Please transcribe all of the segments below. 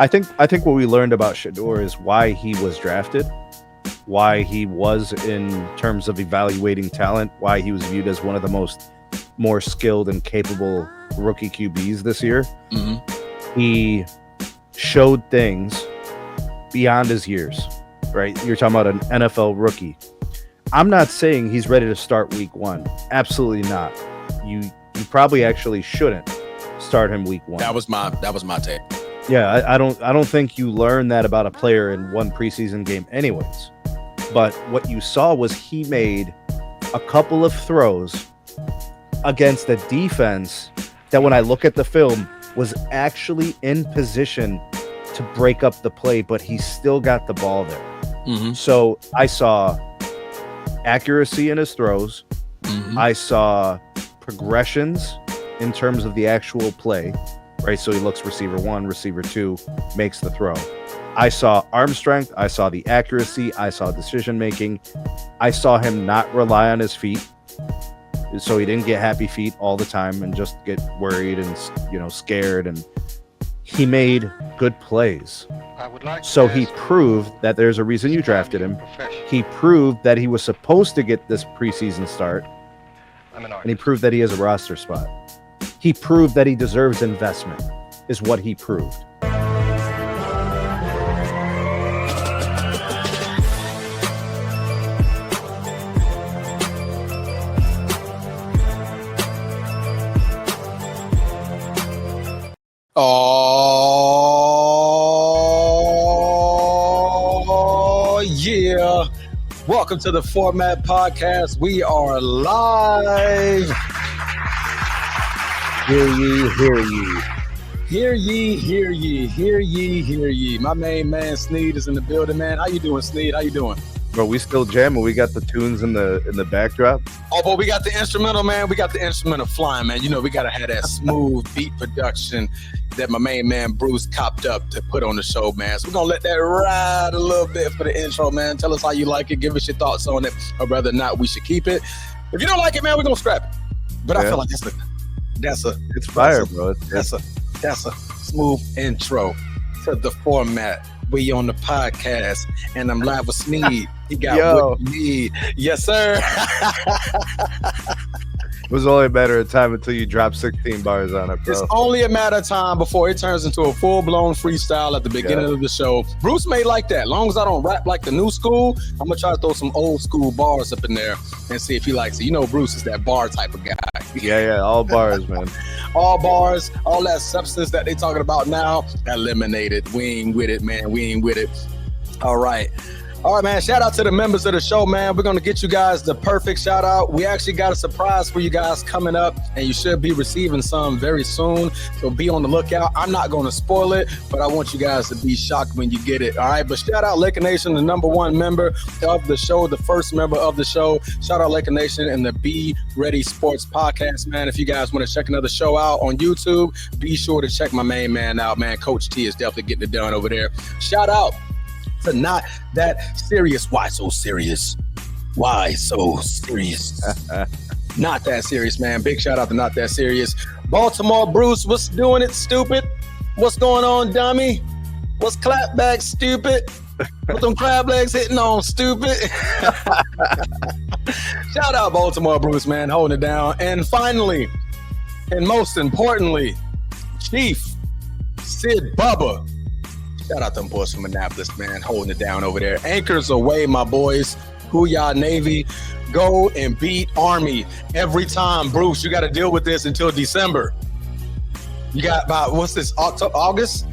I think what we learned about Shedeur is why he was drafted, why he was in terms of evaluating talent, why he was viewed as one of the more skilled and capable rookie QBs this year. Mm-hmm. He showed things beyond his years, right? You're talking about an NFL rookie. I'm not saying he's ready to start week 1. Absolutely not. You probably actually shouldn't start him week 1. That was my take. Yeah, I don't think you learn that about a player in one preseason game anyways. But what you saw was he made a couple of throws against a defense that, when I look at the film, was actually in position to break up the play, but he still got the ball there. Mm-hmm. So I saw accuracy in his throws. Mm-hmm. I saw progressions in terms of the actual play, right? So he looks receiver 1, receiver 2, makes the throw. I saw arm strength. I saw the accuracy. I saw decision making. I saw him not rely on his feet, so he didn't get happy feet all the time and just get worried and scared. And he made good plays. So he proved that there's a reason you drafted him. He proved that he was supposed to get this preseason start, and he proved that he has a roster spot. He proved that he deserves investment, is what he proved. Oh, yeah. Welcome to the Format Podcast. We are live. Hear ye, hear ye. Hear ye, hear ye, hear ye, hear ye. My main man, Sneed, is in the building, man. How you doing, Sneed? How you doing? Bro, we still jamming. We got the tunes in the backdrop. Oh, but we got the instrumental, man. We got the instrumental flying, man. You know, we got to have that smooth beat production that my main man Bruce copped up to put on the show, man. So we're going to let that ride a little bit for the intro, man. Tell us how you like it. Give us your thoughts on it, or whether or not we should keep it. If you don't like it, man, we're going to scrap it. But I feel like it's fire, bro. That's a smooth intro to the format. We on the podcast, and I'm live with Sneed. He got what you need. Yes, sir. It was only a matter of time until you drop 16 bars on it, bro. It's only a matter of time before it turns into a full-blown freestyle at the beginning of the show. Bruce may like that. As long as I don't rap like the new school, I'm going to try to throw some old school bars up in there and see if he likes it. You know, Bruce is that bar type of guy. Yeah, all bars, man. All bars, all that substance that they talking about now, eliminated. We ain't with it, man. We ain't with it. All right, man. Shout out to the members of the show, man. We're going to get you guys the perfect shout out. We actually got a surprise for you guys coming up, and you should be receiving some very soon. So be on the lookout. I'm not going to spoil it, but I want you guys to be shocked when you get it. All right. But shout out Laker Nation, the #1 member of the show, the first member of the show. Shout out Laker Nation and the Be Ready Sports Podcast, man. If you guys want to check another show out on YouTube, be sure to check my main man out, man. Coach T is definitely getting it done over there. Shout out to Not That Serious. Why so serious? Why so serious? Not That Serious, man. Big shout out to Not That Serious. Baltimore Bruce, what's doing it, stupid? What's going on, dummy? What's clapback, stupid? What them crab legs hitting on, stupid? Shout out Baltimore Bruce, man, holding it down. And finally, and most importantly, Chief Sid Bubba. Shout out them boys from Annapolis, man, holding it down over there. Anchors away, my boys. Who y'all Navy? Go and beat Army every time. Bruce, you got to deal with this until December. You got about, what's this, August?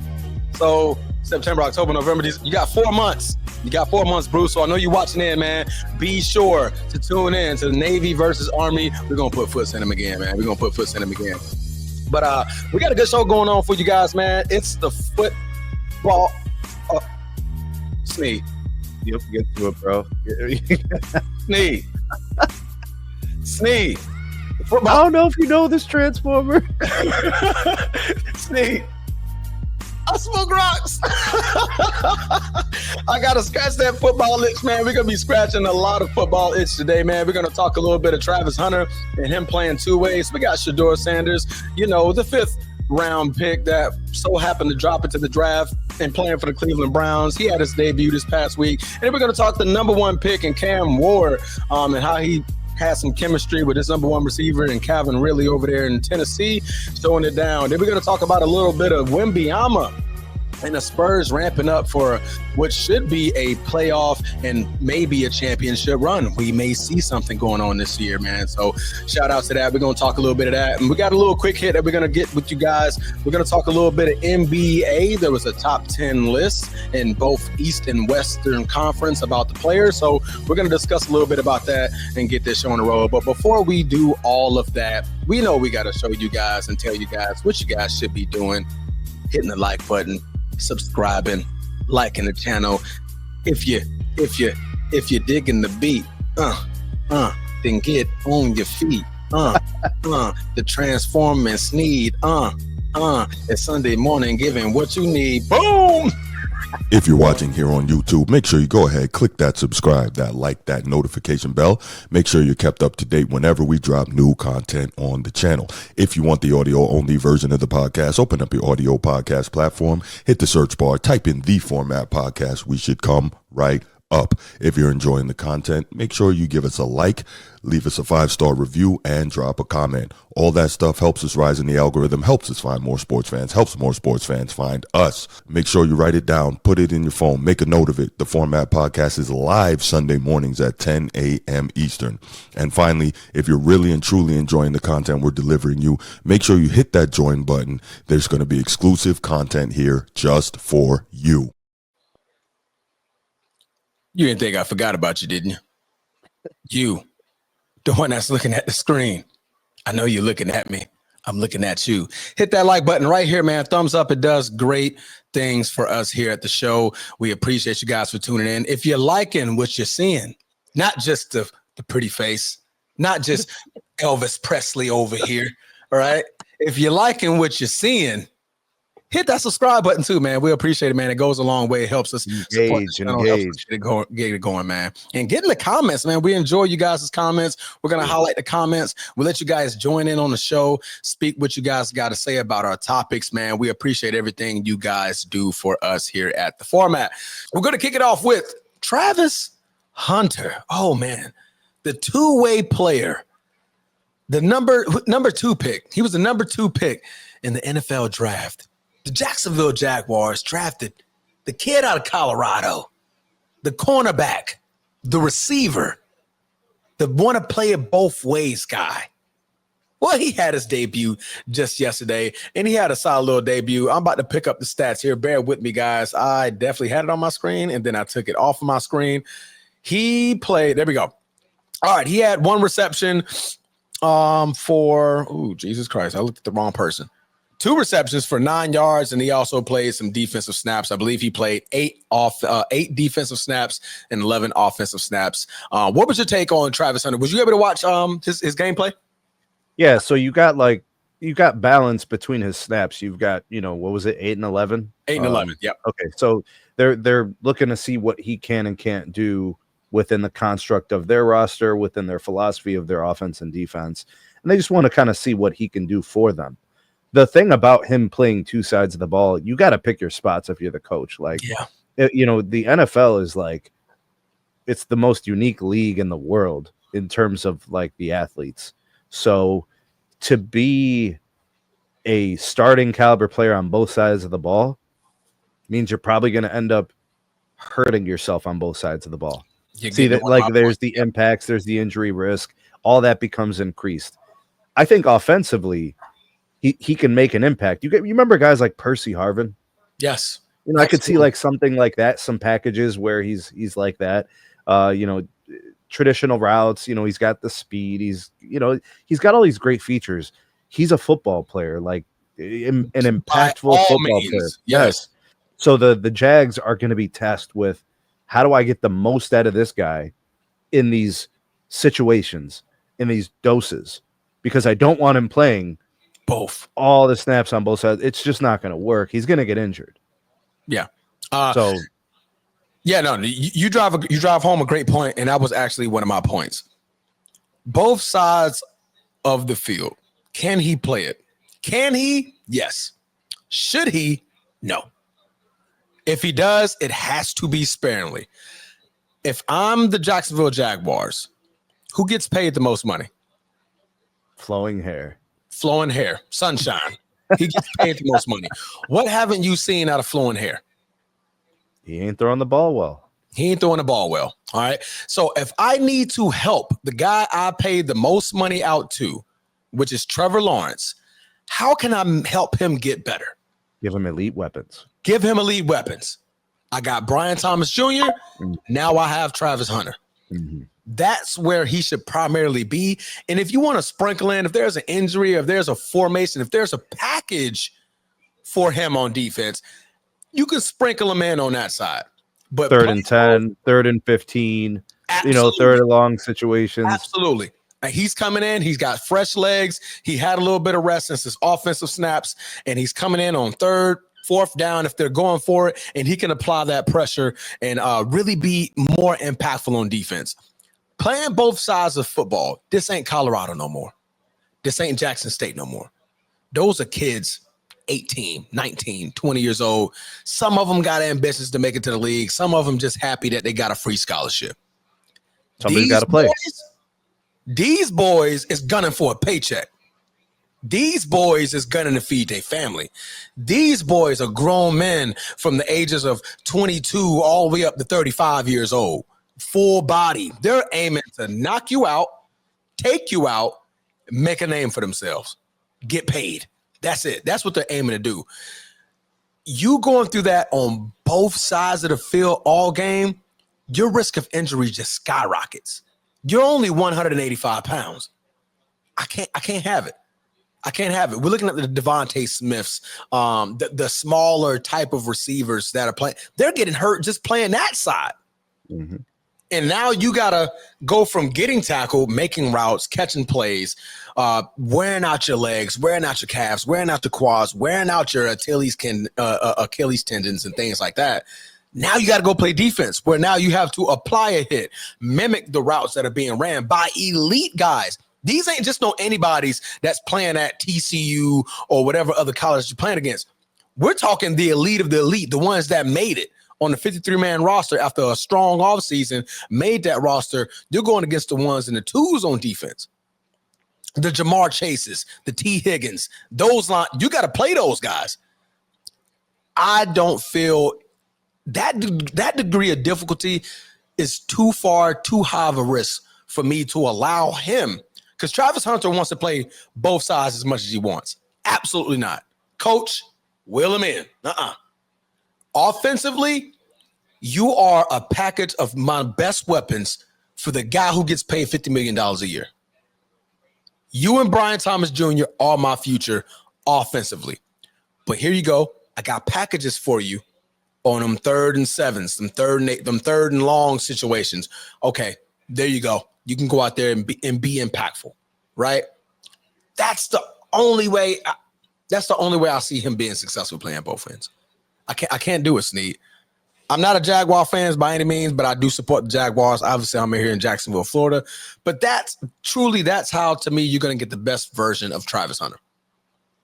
So September, October, November. You got 4 months. You got 4 months, Bruce. So I know you're watching in, man. Be sure to tune in to the Navy versus Army. We're going to put foots in them again, man. We're going to put foots in them again. But we got a good show going on for you guys, man. It's the football. Sneed. Yep, get to it, bro. Sneed. I don't know if you know this Transformer. Sneed. I smoke rocks. I got to scratch that football itch, man. We're going to be scratching a lot of football itch today, man. We're going to talk a little bit of Travis Hunter and him playing two ways. We got Shedeur Sanders, you know, the 5th round pick that so happened to drop into the draft and playing for the Cleveland Browns. He had his debut this past week. And then we're going to talk the number one pick in Cam Ward and how he has some chemistry with his number one receiver and Calvin Ridley over there in Tennessee, showing it down. Then we're going to talk about a little bit of Wembyama and the Spurs ramping up for what should be a playoff and maybe a championship run. We may see something going on this year, man. So shout out to that. We're going to talk a little bit of that. And we got a little quick hit that we're going to get with you guys. We're going to talk a little bit of NBA. There was a top 10 list in both East and Western Conference about the players. So we're going to discuss a little bit about that and get this show on the road. But before we do all of that, we know we got to show you guys and tell you guys what you guys should be doing. Hitting the like button, subscribing, liking the channel. If you digging the beat, then get on your feet. The transforming Sneed. It's Sunday morning, giving what you need. Boom. If you're watching here on YouTube, make sure you go ahead, click that subscribe, that like, that notification bell. Make sure you're kept up to date whenever we drop new content on the channel. If you want the audio-only version of the podcast, open up your audio podcast platform, hit the search bar, type in The Format Podcast. We should come right up. If you're enjoying the content, make sure you give us a like, leave us a 5-star review, and drop a comment. All that stuff helps us rise in the algorithm, helps us find more sports fans, helps more sports fans find us. Make sure you write it down, put it in your phone, make a note of it. The Format Podcast is live Sunday mornings at 10 a.m. Eastern. And finally, if you're really and truly enjoying the content we're delivering you, make sure you hit that join button. There's going to be exclusive content here just for you. You didn't think I forgot about you, didn't you? You, the one that's looking at the screen. I know you're looking at me. I'm looking at you. Hit that like button right here, man. Thumbs up. It does great things for us here at the show. We appreciate you guys for tuning in. If you're liking what you're seeing, not just the pretty face, not just Elvis Presley over here, all right? If you're liking what you're seeing, hit that subscribe button too, man. We appreciate it, man. It goes a long way. It helps us engage. Get it going, man. And get in the comments, man. We enjoy you guys' comments. We're going to highlight the comments. We'll let you guys join in on the show, speak what you guys got to say about our topics, man. We appreciate everything you guys do for us here at The Format. We're going to kick it off with Travis Hunter. Oh, man. The two-way player. The number 2 pick. He was the number 2 pick in the NFL draft. The Jacksonville Jaguars drafted the kid out of Colorado, the cornerback, the receiver, the want to play it both ways guy. Well, he had his debut just yesterday, and he had a solid little debut. I'm about to pick up the stats here. Bear with me, guys. I definitely had it on my screen, and then I took it off of my screen. He played. There we go. All right. He had 1 reception for, Jesus Christ. I looked at the wrong person. 2 receptions for 9 yards, and he also played some defensive snaps. I believe he played 8 defensive snaps and 11 offensive snaps. What was your take on Travis Hunter? Was you able to watch his gameplay? Yeah, so you got balance between his snaps. You've got, what was it, 8 and 11? 8 and 11, yep. Okay, so they're looking to see what he can and can't do within the construct of their roster, within their philosophy of their offense and defense. And they just want to kind of see what he can do for them. The thing about him playing 2 sides of the ball, you got to pick your spots if you're the coach. Like, the NFL is like, it's the most unique league in the world in terms of like the athletes. So to be a starting caliber player on both sides of the ball means you're probably going to end up hurting yourself on both sides of the ball. See that, like, there's the impacts, there's the injury risk, all that becomes increased. I think offensively, he can make an impact. You remember guys like Percy Harvin? Yes. I could see like something like that, some packages where he's like that. Traditional routes, he's got the speed, he's got all these great features. He's a football player, like an impactful football player. Yes. So the Jags are going to be tasked with, how do I get the most out of this guy in these situations, in these doses? Because I don't want him playing both, all the snaps on both sides. It's just not going to work. He's going to get injured. Yeah. You drive home a great point, and that was actually one of my points. Both sides of the field. Can he play it? Can he? Yes. Should he? No. If he does, it has to be sparingly. If I'm the Jacksonville Jaguars, who gets paid the most money? Flowing hair. Flowing hair, sunshine. He gets paid the most money. What haven't you seen out of flowing hair? He ain't throwing the ball well. He ain't throwing the ball well. All right. So if I need to help the guy I paid the most money out to, which is Trevor Lawrence, how can I help him get better? Give him elite weapons. Give him elite weapons. I got Brian Thomas Jr. Now I have Travis Hunter. Mm-hmm. That's where he should primarily be. And if you want to sprinkle in, if there's an injury, if there's a formation, if there's a package for him on defense, you can sprinkle him in on that side. But 3rd and 10, 3rd and 15, absolutely. 3rd and long situations. Absolutely. He's coming in. He's got fresh legs. He had a little bit of rest since his offensive snaps, and he's coming in on 3rd, 4th down if they're going for it, and he can apply that pressure and really be more impactful on defense. Playing both sides of football, this ain't Colorado no more. This ain't Jackson State no more. Those are kids 18, 19, 20 years old. Some of them got ambitions to make it to the league. Some of them just happy that they got a free scholarship. Somebody's got to play. These boys is gunning for a paycheck. These boys is gunning to feed their family. These boys are grown men from the ages of 22 all the way up to 35 years old. Full body. They're aiming to knock you out, take you out, make a name for themselves, get paid. That's it. That's what they're aiming to do. You going through that on both sides of the field all game, your risk of injury just skyrockets. You're only 185 pounds. I can't have it. I can't have it. We're looking at the Devontae Smiths, the smaller type of receivers that are playing. They're getting hurt just playing that side. Mm-hmm. And now you got to go from getting tackled, making routes, catching plays, wearing out your legs, wearing out your calves, wearing out the quads, wearing out your Achilles tendons and things like that. Now you got to go play defense, where now you have to apply a hit, mimic the routes that are being ran by elite guys. These ain't just no anybody's that's playing at TCU or whatever other college you're playing against. We're talking the elite of the elite, the ones that made it on the 53-man roster after a strong offseason, made that roster. You're going against the ones in the twos on defense. The Jamar Chases, the T. Higgins, those line, you got to play those guys. I don't feel that degree of difficulty is too high of a risk for me to allow him, because Travis Hunter wants to play both sides as much as he wants. Absolutely not. Coach, wheel him in. Offensively, you are a package of my best weapons for the guy who gets paid $50 million a year. You and Brian Thomas Jr. are my future offensively. But here you go. I got packages for you on them 3rd and 7s, them 3rd and 8, them 3rd and long situations. Okay, there you go. You can go out there and be impactful, right? That's the only way. That's the only way I see him being successful playing both ends. I can't do it, Snead. I'm not a Jaguar fan by any means, but I do support the Jaguars. Obviously, I'm here in Jacksonville, Florida. But that's how, to me, you're going to get the best version of Travis Hunter.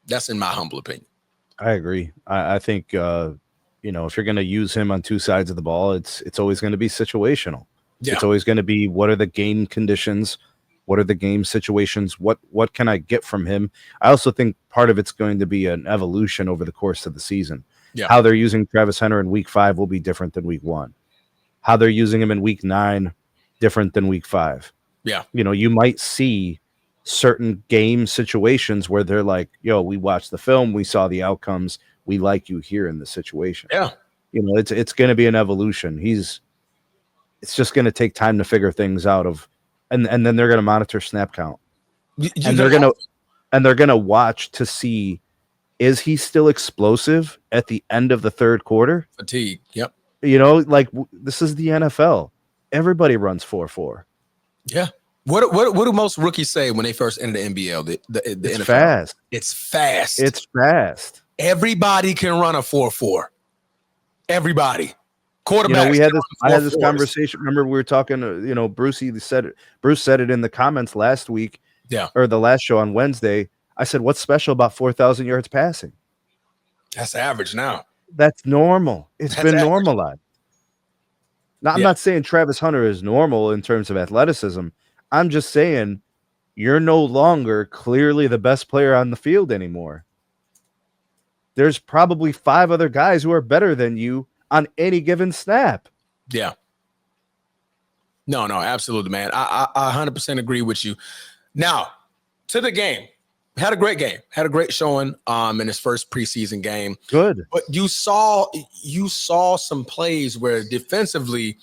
That's in my humble opinion. I agree. I think, if you're going to use him on two sides of the ball, it's always going to be situational. Yeah. It's always going to be, what are the game conditions? What are the game situations? What can I get from him? I also think part of it's going to be an evolution over the course of the season. Yeah. How they're using Travis Hunter in week 5 will be different than week 1. How they're using him in week 9, different than week 5. Yeah. You might see certain game situations where they're like, we watched the film, we saw the outcomes, we like you here in this situation. Yeah. It's going to be an evolution. It's just going to take time to figure things out and then they're going to monitor snap count. And they're going to watch to see, is he still explosive at the end of the third quarter? Fatigue. Yep. This is the NFL. Everybody runs 4.4. Yeah. What do most rookies say when they first enter the NBL? The it's NFL? Fast. It's fast. It's fast. Everybody can run a 4.4. Everybody. Quarterbacks. I had this conversation. Remember, we were talking. Bruce said it in the comments last week. Yeah. Or the last show on Wednesday. I said, what's special about 4,000 yards passing? That's average now. That's normal. It's That's been average. normalized. Now, I'm Yeah. not saying Travis Hunter is normal in terms of athleticism. I'm just saying you're no longer clearly the best player on the field anymore. There's probably 5 other guys who are better than you on any given snap. Yeah. No, absolutely, man. I 100% agree with you. Now, to the game. Had a great game. Had a great showing in his first preseason game. Good. But you saw some plays where defensively,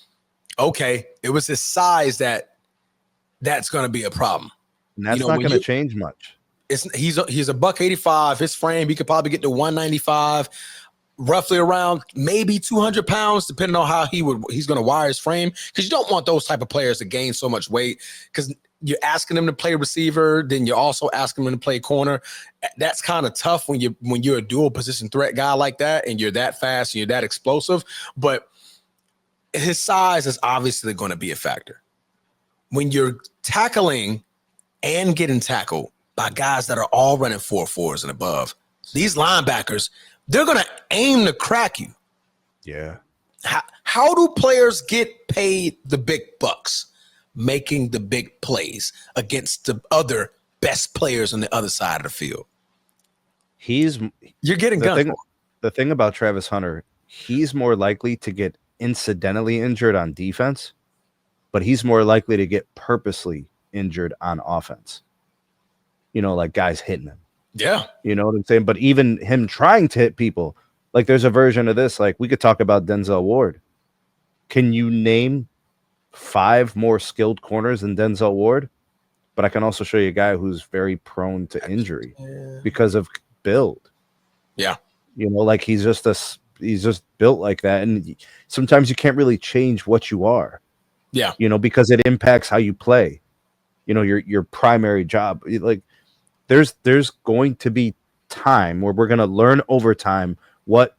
okay, it was his size that's going to be a problem. And that's not going to change much. He's a $185. His frame, he could probably get to 195, roughly around maybe 200 pounds, depending on how he's going to wire his frame. Because you don't want those type of players to gain so much weight, because you're asking them to play receiver, then you're also asking them to play corner. That's kind of tough when you're a dual position threat guy like that, and you're that fast and you're that explosive. But his size is obviously going to be a factor. When you're tackling and getting tackled by guys that are all running 4.4s and above, these linebackers, they're going to aim to crack you. Yeah. How do players get paid the big bucks? Making the big plays against the other best players on the other side of the field. You're getting gunned. The thing about Travis Hunter, he's more likely to get incidentally injured on defense, but he's more likely to get purposely injured on offense. Like guys hitting him. Yeah. You know what I'm saying? But even him trying to hit people, like there's a version of this, like we could talk about Denzel Ward. Can you name 5 more skilled corners than Denzel Ward? But I can also show you a guy who's very prone to injury because of build. Yeah. Like he's just built like that. And sometimes you can't really change what you are. Yeah. Because it impacts how you play. Your primary job. Like there's going to be time where we're going to learn over time what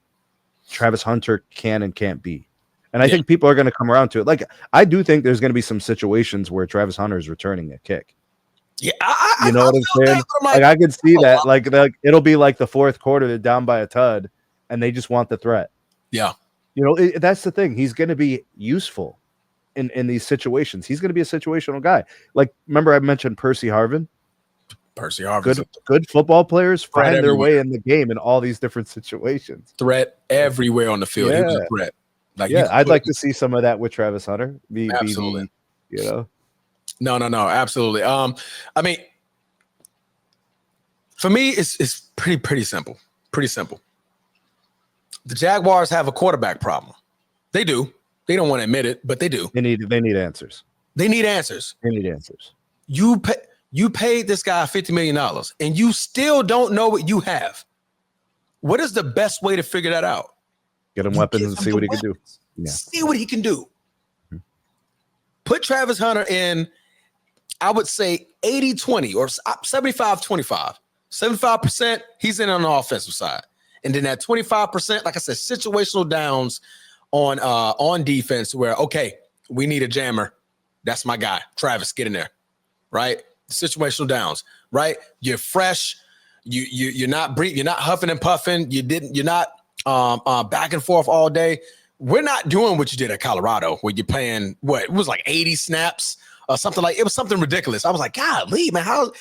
Travis Hunter can and can't be. And I think people are going to come around to it. Like, I do think there's going to be some situations where Travis Hunter is returning a kick. Yeah, you know what I'm saying? Like, I could see that. Like, it'll be like the 4th quarter, they're down by a tud, and they just want the threat. Yeah. That's the thing. He's going to be useful in these situations. He's going to be a situational guy. Like, remember I mentioned Percy Harvin? Percy Harvin. Good football players find their way in the game in all these different situations. Threat everywhere on the field. Yeah. He was a threat. I'd like to see some of that with Travis Hunter. Absolutely. No, absolutely. I mean, for me, it's pretty simple. Pretty simple. The Jaguars have a quarterback problem. They do. They don't want to admit it, but they do. They need answers. They need answers. You paid this guy $50 million, and you still don't know what you have. What is the best way to figure that out? Get him weapons and see what he can do. Yeah. See what he can do. Mm-hmm. Put Travis Hunter in, I would say 80-20 or 75-25. 75%, he's in on the offensive side. And then that 25%, like I said, situational downs on defense where, okay, we need a jammer. That's my guy. Travis, get in there. Right? Situational downs, right? You're fresh. You're not huffing and puffing. You're not back and forth all day. We're not doing what you did at Colorado, where you're playing it was like 80 snaps or something. Like, it was something ridiculous. I was like, golly, man, how?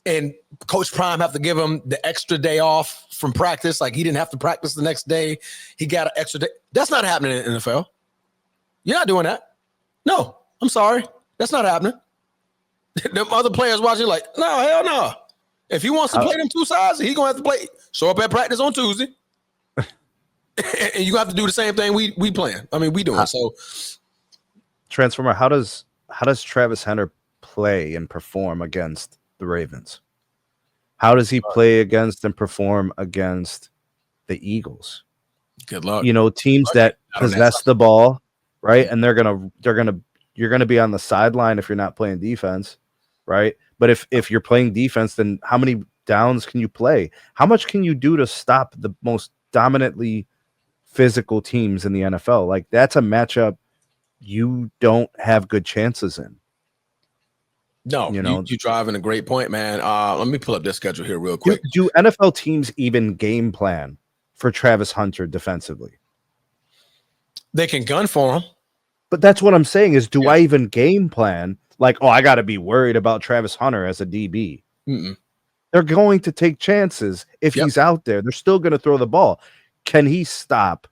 And Coach Prime have to give him the extra day off from practice. Like, he didn't have to practice the next day. He got an extra day. That's not happening in the NFL. You're not doing that. No, I'm sorry. That's not happening. Them other players watching like, no, hell no. If he wants to play them 2 sides, he's going to have to play. Show up at practice on Tuesday. And you have to do the same thing we playing. I mean, we doing. So, Transformer, how does Travis Hunter play and perform against the Ravens? How does he play against and perform against the Eagles? Good luck. Teams that possess the ball, right? And you're gonna be on the sideline if you're not playing defense, right? But if you're playing defense, then how many downs can you play? How much can you do to stop the most dominantly physical teams in the NFL? Like, that's a matchup you don't have good chances in. No, you're driving a great point, man. Let me pull up this schedule here real quick. Do NFL teams even game plan for Travis Hunter defensively. They can gun for him. But that's what I'm saying is, do I even game plan? Like, oh, I got to be worried about Travis Hunter as a DB. Mm-mm. They're going to take chances if he's out there. They're still going to throw the ball. Can he stop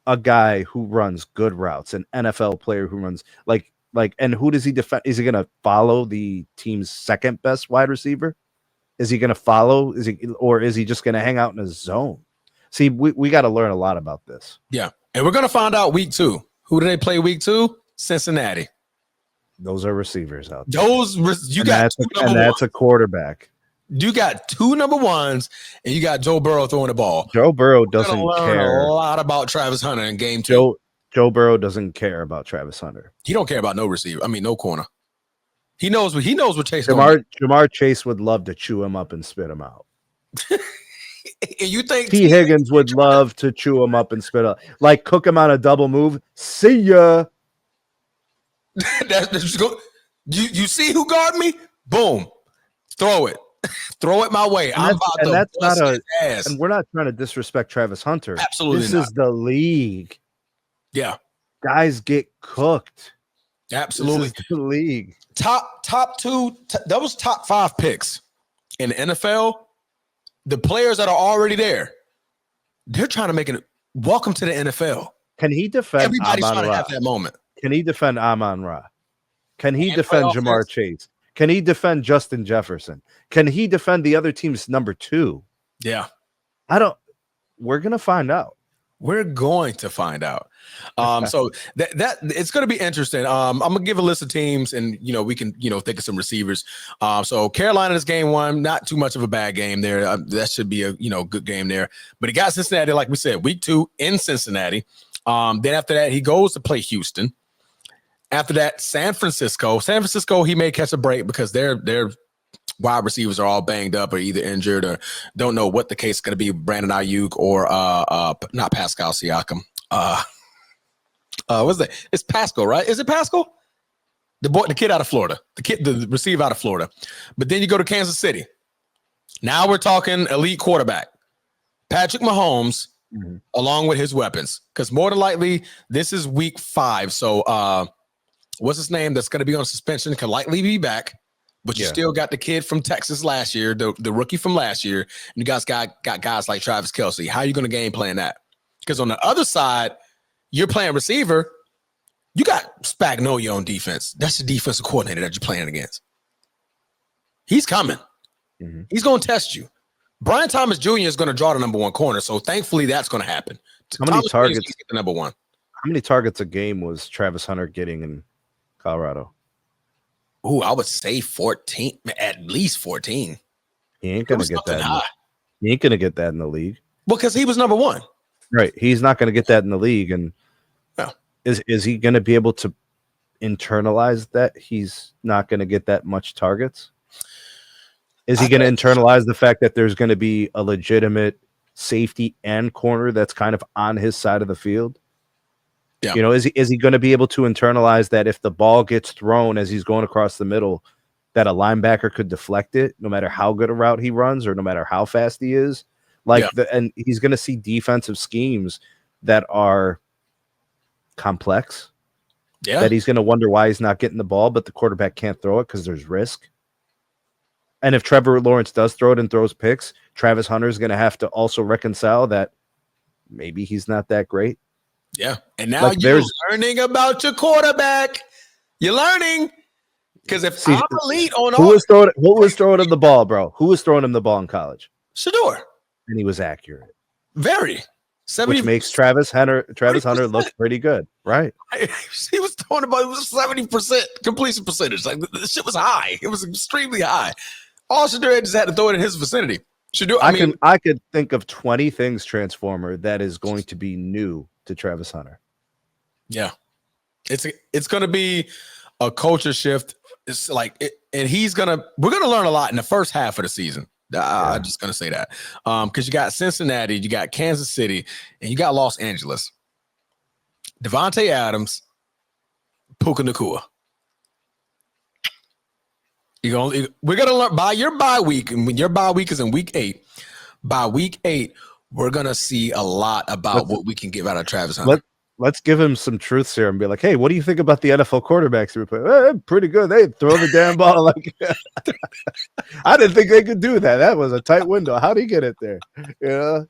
a guy who runs good routes, an NFL player who runs like, and who does he defend? Is he going to follow the team's second best wide receiver? Is he going to follow? Is he just going to hang out in his zone? See, we got to learn a lot about this. Yeah. And we're going to find out week 2. Who do they play week 2? Cincinnati. Those are receivers out there. That's a quarterback. You got 2 number 1s, and you got Joe Burrow throwing the ball. Joe Burrow doesn't care a lot about Travis Hunter in game 2. Joe Burrow doesn't care about Travis Hunter. He don't care about no receiver. I mean, no corner. He knows what Chase. Jamar Chase would love to chew him up and spit him out. You think T. Higgins would love to chew him up and spit out, like cook him on a double move. See ya. You see who guard me? Boom, throw it, throw it my way. And we're not trying to disrespect Travis Hunter. Absolutely, this is the league. Yeah, guys get cooked. Absolutely, this is the league. Top 2. That was top 5 picks in the NFL. The players that are already there, they're trying to make it. Welcome to the NFL. Can he defend? Everybody's trying to have that moment. Can he defend Amon-Ra? Can he defend Jamar Chase? Can he defend Justin Jefferson? Can he defend the other team's number 2? Yeah. We're going to find out. We're going to find out. So that it's going to be interesting. I'm going to give a list of teams, and we can think of some receivers. So Carolina's game 1, not too much of a bad game there. That should be a good game there. But he got Cincinnati, like we said, week 2 in Cincinnati. Then after that, he goes to play Houston. After that, San Francisco. He may catch a break because their wide receivers are all banged up or either injured or don't know what the case is going to be. Brandon Ayuk or not Pascal Siakam. What's that? It's Pascal, right? Is it Pascal? The kid out of Florida. The receiver out of Florida. But then you go to Kansas City. Now we're talking elite quarterback. Patrick Mahomes, along with his weapons. Because more than likely, this is week 5. So what's his name that's going to be on suspension can likely be back. But you still got the kid from Texas last year, the rookie from last year. And you guys got guys like Travis Kelce. How are you going to game plan that? Because on the other side, you're playing receiver. You got Spagnuolo on defense. That's the defensive coordinator that you're playing against. He's coming. Mm-hmm. He's going to test you. Brian Thomas Jr. is going to draw the number 1 corner. So thankfully, that's going to happen. How many targets? The number 1. How many targets a game was Travis Hunter getting in Colorado? Ooh, I would say 14, at least 14. He ain't gonna get that. He ain't gonna get that in the league because he was number 1. Right, he's not gonna get that in the league. And is he gonna be able to internalize that he's not gonna get that much targets? Is he gonna internalize the fact that there's gonna be a legitimate safety and corner that's kind of on his side of the field? Yeah. Is he going to be able to internalize that if the ball gets thrown as he's going across the middle, that a linebacker could deflect it no matter how good a route he runs or no matter how fast he is? And he's going to see defensive schemes that are complex. Yeah. That he's going to wonder why he's not getting the ball, but the quarterback can't throw it because there's risk. And if Trevor Lawrence does throw it and throws picks, Travis Hunter is going to have to also reconcile that maybe he's not that great. Yeah. And now you're learning about your quarterback. You're learning. Because if I'm elite on who was throwing him the ball, bro? Who was throwing him the ball in college? Shedeur. And he was accurate. Very. Which makes Travis Hunter look pretty good, right? He was throwing the ball. It was 70% completion percentage. Like the shit was high. It was extremely high. All Shedeur just had to throw it in his vicinity. I could think of 20 things, Transformer, that is going to be new to Travis Hunter. Yeah. It's going to be a culture shift. It's like and we're going to learn a lot in the first half of the season. I'm just going to say that. Because you got Cincinnati, you got Kansas City, and you got Los Angeles. Devontae Adams, Puka Nacua. We're going to learn by your bye week, and when your bye week is in week 8, by week 8, we're going to see a lot about what we can get out of Travis Hunter. Let's give him some truth serum and be like, hey, what do you think about the NFL quarterbacks we play? Pretty good. They throw the damn ball like I didn't think they could do that. That was a tight window. How did he get it there? Yeah.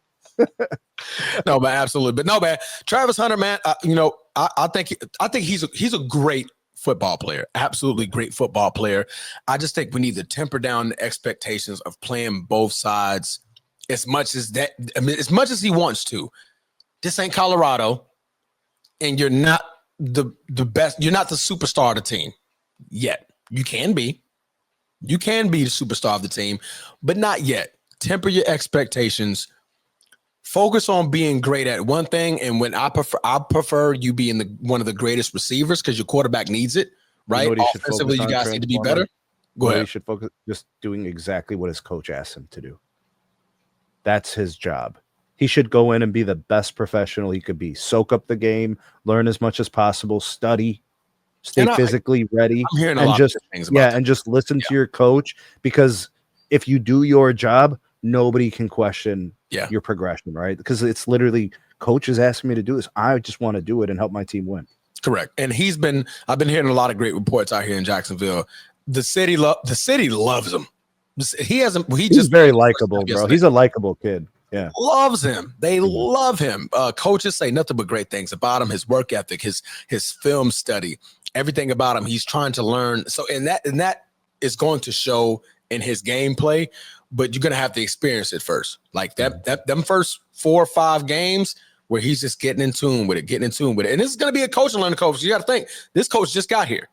No, man, absolutely. But no, man, Travis Hunter, man, I think he's a great football player. Absolutely great football player. I just think we need to temper down the expectations of playing both sides as much as that. I mean, as much as he wants to. This ain't Colorado, and you're not the best. You're not the superstar of the team yet. You can be. You can be the superstar of the team, but not yet. Temper your expectations. Focus on being great at one thing, and when I prefer you being one of the greatest receivers because your quarterback needs it, right? You know Offensively, you guys need to be better. Go ahead. He should focus just doing exactly what his coach asked him to do. That's his job. He should go in and be the best professional he could be. Soak up the game, learn as much as possible, study, stay physically ready, I'm hearing a lot of things about that. And just listen to your coach, because if you do your job, nobody can question your progression, right? Because it's literally, coach is asking me to do this. I just want to do it and help my team win. Correct. And I've been hearing a lot of great reports out here in Jacksonville. The city loves him. He's very likable, bro. He's a likable kid. Yeah. Loves him. They love him. Coaches say nothing but great things about him, his work ethic, his film study, everything about him. He's trying to learn. So and that is going to show in his gameplay, but you're gonna have to experience it first. Like them first 4 or 5 games where he's just getting in tune with it. And this is gonna be a coach and learning coach. You gotta think this coach just got here.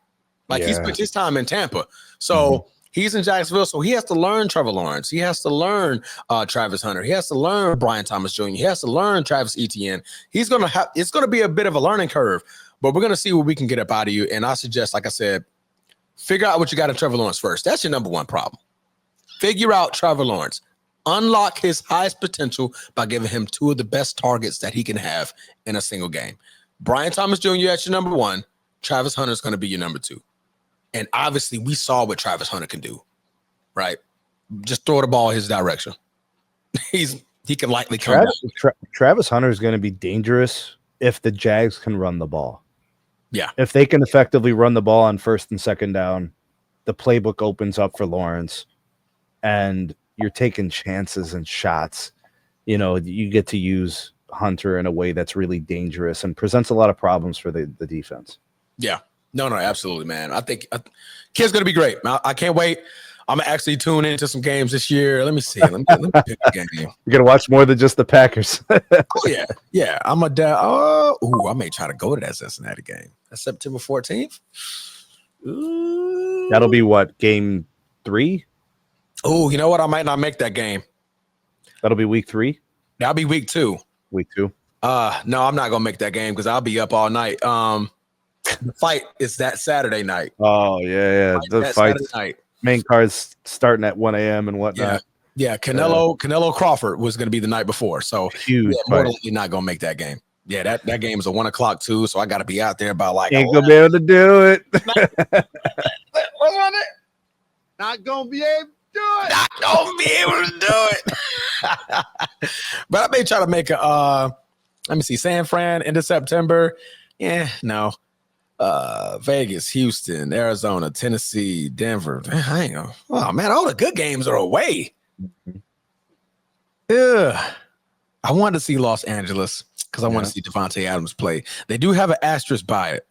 Like he spent his time in Tampa. So he's in Jacksonville, so he has to learn Trevor Lawrence. He has to learn Travis Hunter. He has to learn Brian Thomas Jr. He has to learn Travis Etienne. It's going to be a bit of a learning curve, but we're going to see what we can get up out of you. And I suggest, like I said, figure out what you got in Trevor Lawrence first. That's your number one problem. Figure out Trevor Lawrence. Unlock his highest potential by giving him 2 of the best targets that he can have in a single game. Brian Thomas Jr. that's your number 1. Travis Hunter is going to be your number 2. And obviously, we saw what Travis Hunter can do, right? Just throw the ball his direction. He can likely come. Travis Hunter is going to be dangerous if the Jags can run the ball. Yeah. If they can effectively run the ball on 1st and 2nd down, the playbook opens up for Lawrence, and you're taking chances and shots. You know, you get to use Hunter in a way that's really dangerous and presents a lot of problems for the defense. Yeah. No, absolutely, man. I think kid's going to be great. I can't wait. I'm going to actually tune into some games this year. Let me see. Let me pick a game. You're going to watch more than just the Packers. Oh, yeah. Yeah. I may try to go to that Cincinnati game. That's September 14th. Ooh. That'll be what, game 3? Oh, you know what? I might not make that game. That'll be week 3? That'll be week 2. Week 2? No, I'm not going to make that game because I'll be up all night. The fight is that Saturday night. Oh, yeah. The fight night. Main card's starting at 1 a.m. and whatnot. Yeah. Canelo Crawford was going to be the night before. So huge. More than likely not going to make that game. Yeah, that game is a 1 o'clock too. So I got to be out there by like. Ain't going to be able to do it. What's on it? Not going to be able to do it. Not going to be able to do it. But I may try to make a, let me see, San Fran into September. Yeah, no. Vegas, Houston, Arizona, Tennessee, Denver. Oh man, all the good games are away. Yeah, I wanted to see Los Angeles because I want to see Devontae Adams play. They do have an asterisk by it.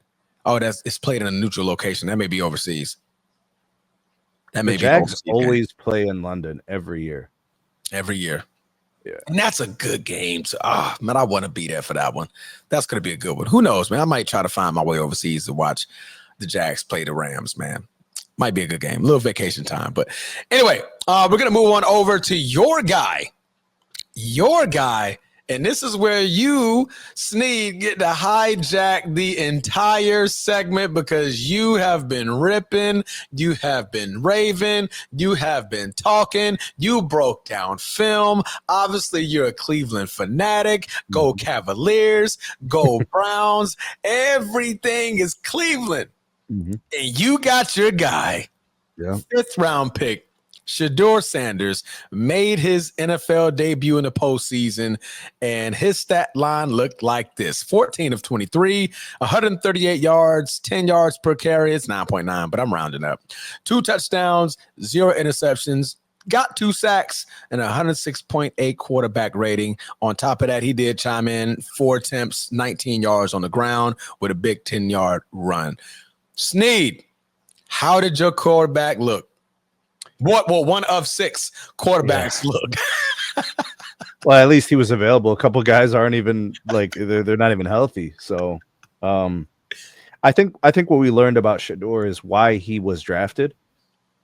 Oh, it's played in a neutral location. That may be overseas. That may be overseas. Always play in London every year. Every year. Yeah. And that's a good game. So, man, I want to be there for that one. That's going to be a good one. Who knows, man? I might try to find my way overseas to watch the Jags play the Rams, man. Might be a good game. A little vacation time. But anyway, we're going to move on over to your guy. Your guy. And this is where you, Sneed, get to hijack the entire segment because you have been ripping, you have been raving, you have been talking, you broke down film. Obviously, you're a Cleveland fanatic. Go Cavaliers, go Browns. Everything is Cleveland. And you got your guy, 5th round pick, Shedeur Sanders made his NFL debut in the postseason, and his stat line looked like this: 14 of 23, 138 yards, 10 yards per carry. It's 9.9, but I'm rounding up. 2 touchdowns, 0 interceptions, got 2 sacks, and a 106.8 quarterback rating. On top of that, he did chime in 4 attempts, 19 yards on the ground with a big 10-yard run. Sneed, how did your quarterback look? Well, one of 6 quarterbacks look. Well, at least he was available. A couple guys aren't even like they're not even healthy. So, I think what we learned about Shedeur is why he was drafted,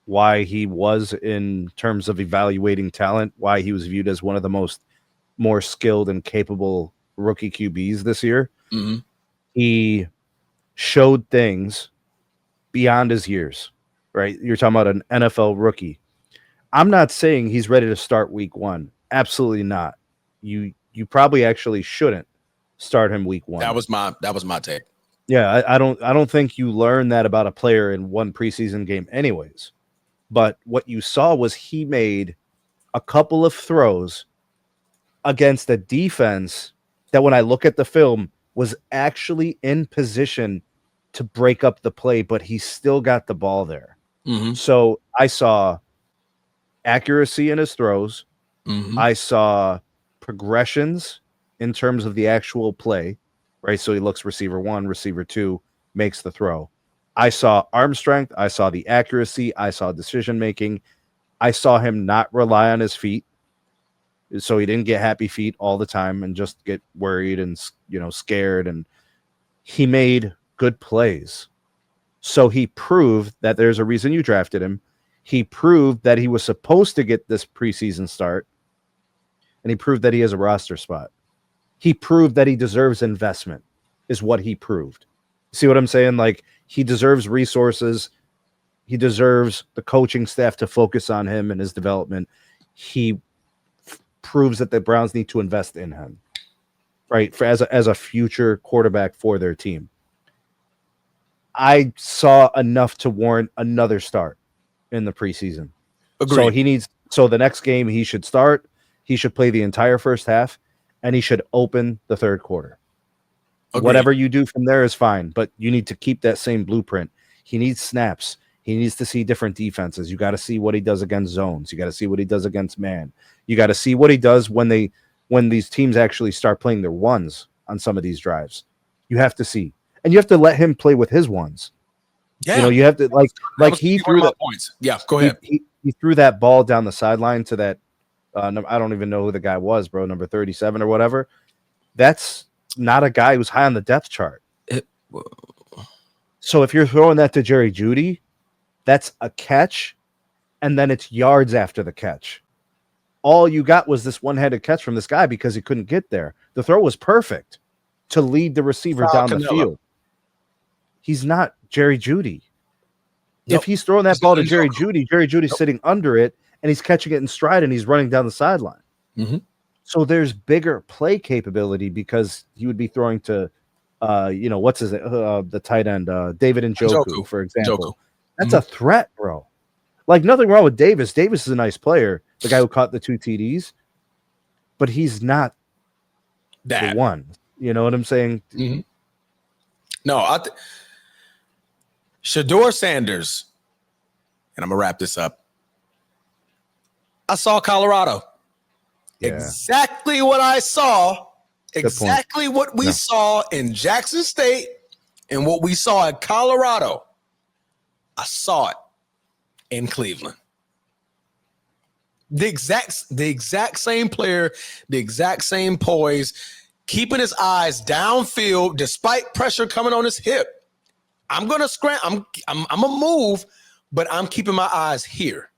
why he was in terms of evaluating talent, why he was viewed as one of the more skilled and capable rookie QBs this year. Mm-hmm. He showed things beyond his years. Right? You're talking about an NFL rookie. I'm not saying he's ready to start week 1. Absolutely not. You probably actually shouldn't start him week 1. That was my take. Yeah, I don't think you learn that about a player in one preseason game anyways. But what you saw was he made a couple of throws against a defense that, when I look at the film, was actually in position to break up the play, but he still got the ball there. Mm-hmm. So I saw accuracy in his throws. Mm-hmm. I saw progressions in terms of the actual play, right? So he looks receiver 1, receiver 2, makes the throw. I saw arm strength. I saw the accuracy. I saw decision making. I saw him not rely on his feet. So he didn't get happy feet all the time and just get worried and, scared. And he made good plays. So he proved that there's a reason you drafted him. He proved that he was supposed to get this preseason start. And he proved that he has a roster spot. He proved that he deserves investment, is what he proved. See what I'm saying? Like, he deserves resources. He deserves the coaching staff to focus on him and his development. He proves that the Browns need to invest in him, right? As a future quarterback for their team. I saw enough to warrant another start in the preseason. Agreed. So the next game he should start. He should play the entire first half, and he should open the third quarter. Agreed. Whatever you do from there is fine, but you need to keep that same blueprint. He needs snaps. He needs to see different defenses. You got to see what he does against zones. You got to see what he does against man. You got to see what he does when these teams actually start playing their ones on some of these drives. You have to see. And you have to let him play with his ones. Yeah. You have to like he threw that points. Yeah, go ahead. He threw that ball down the sideline to that. I don't even know who the guy was, bro. Number 37 or whatever. That's not a guy who's high on the depth chart. So if you're throwing that to Jerry Jeudy, that's a catch, and then it's yards after the catch. All you got was this one-handed catch from this guy because he couldn't get there. The throw was perfect to lead the receiver down the field. He's not Jerry Jeudy. Nope. If he's throwing that ball to Jerry Judy's sitting under it, and he's catching it in stride, and he's running down the sideline. Mm-hmm. So there's bigger play capability because he would be throwing to, what's his the tight end, David Njoku, for example. That's a threat, bro. Like, nothing wrong with Davis. Davis is a nice player, the guy who caught the 2 TDs, but he's not the one. You know what I'm saying? Mm-hmm. No, Shedeur Sanders, and I'm going to wrap this up. I saw Colorado. Yeah. Exactly what I saw. Exactly what we saw in Jackson State and what we saw in Colorado. I saw it in Cleveland. The exact same player, the exact same poise, keeping his eyes downfield despite pressure coming on his hip. I'm gonna scram. I'm gonna move, but I'm keeping my eyes here,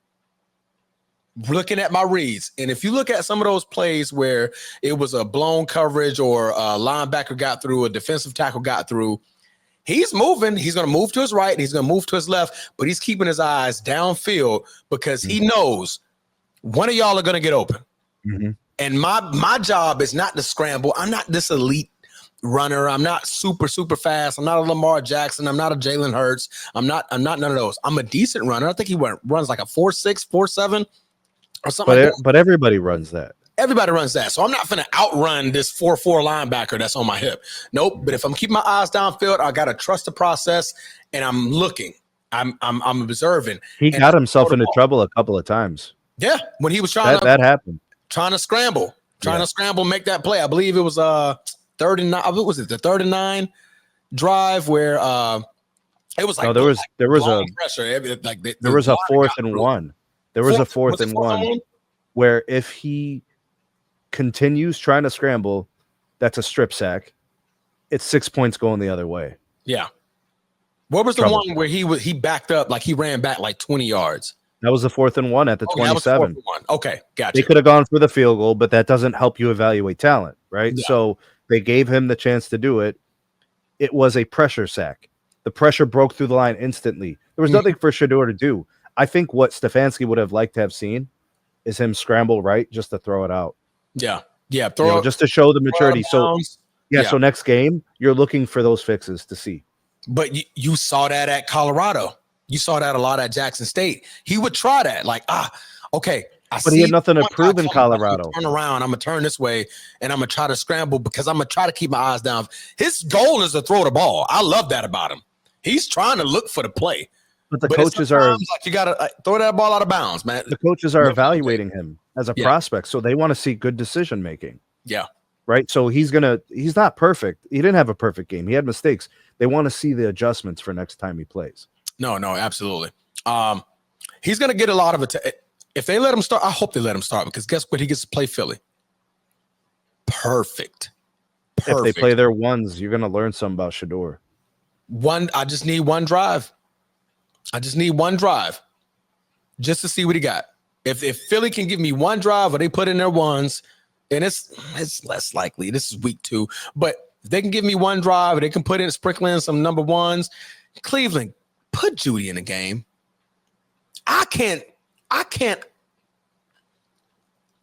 looking at my reads. And if you look at some of those plays where it was a blown coverage or a linebacker got through, a defensive tackle got through, he's moving. He's going to move to his right and he's going to move to his left, but he's keeping his eyes downfield because he knows one of y'all are going to get open. Mm-hmm. And my job is not to scramble. I'm not this elite runner. I'm not super fast. I'm not a Lamar Jackson. I'm not a Jalen Hurts. I'm not none of those. I'm a decent runner. I think he runs like a 4.6, 4.7 or something like that. But everybody runs that. Everybody runs that. So I'm not going to outrun this 4.4 linebacker that's on my hip. Nope. But if I'm keeping my eyes downfield, I got to trust the process, and I'm looking. I'm observing. He got himself into trouble a couple of times. Yeah, when he was trying that happened. Trying to scramble, make that play. I believe it was 39. What was it? The 39 drive where it was like there was a pressure. There was a 4th and 1. There was a 4th and 1 where if he continues trying to scramble, that's a strip sack. It's 6 points going the other way. Yeah. What was the one where he backed up, like he ran back like 20 yards? That was the 4th and 1 at the 27. Okay, gotcha. They could have gone for the field goal, but that doesn't help you evaluate talent, right? Yeah. So they gave him the chance to do it. It was a pressure sack. The pressure broke through the line instantly. There was nothing for Shedeur to do. I think what Stefanski would have liked to have seen is him scramble right just to throw it out. Yeah. Just to show the maturity. So so next game, you're looking for those fixes to see. But you saw that at Colorado. You saw that a lot at Jackson State. He would try that, okay. But he had nothing to prove in Colorado. Turn around. I'm going to turn this way, and I'm going to try to scramble because I'm going to try to keep my eyes down. His goal is to throw the ball. I love that about him. He's trying to look for the play. But the coaches are like, you got to throw that ball out of bounds, man. The coaches are evaluating him as a prospect, so they want to see good decision making. Yeah. Right. So he's not perfect. He didn't have a perfect game. He had mistakes. They want to see the adjustments for next time he plays. No, absolutely. He's going to get a lot of it. If they let him start, I hope they let him start because guess what? He gets to play Philly. Perfect. If they play their ones, you're going to learn something about Shedeur. I just need one drive. Just to see what he got. If Philly can give me one drive or they put in their ones, and it's less likely. This is week 2. But if they can give me one drive or they can sprinkle in some number ones, Cleveland, put Judy in the game. I can't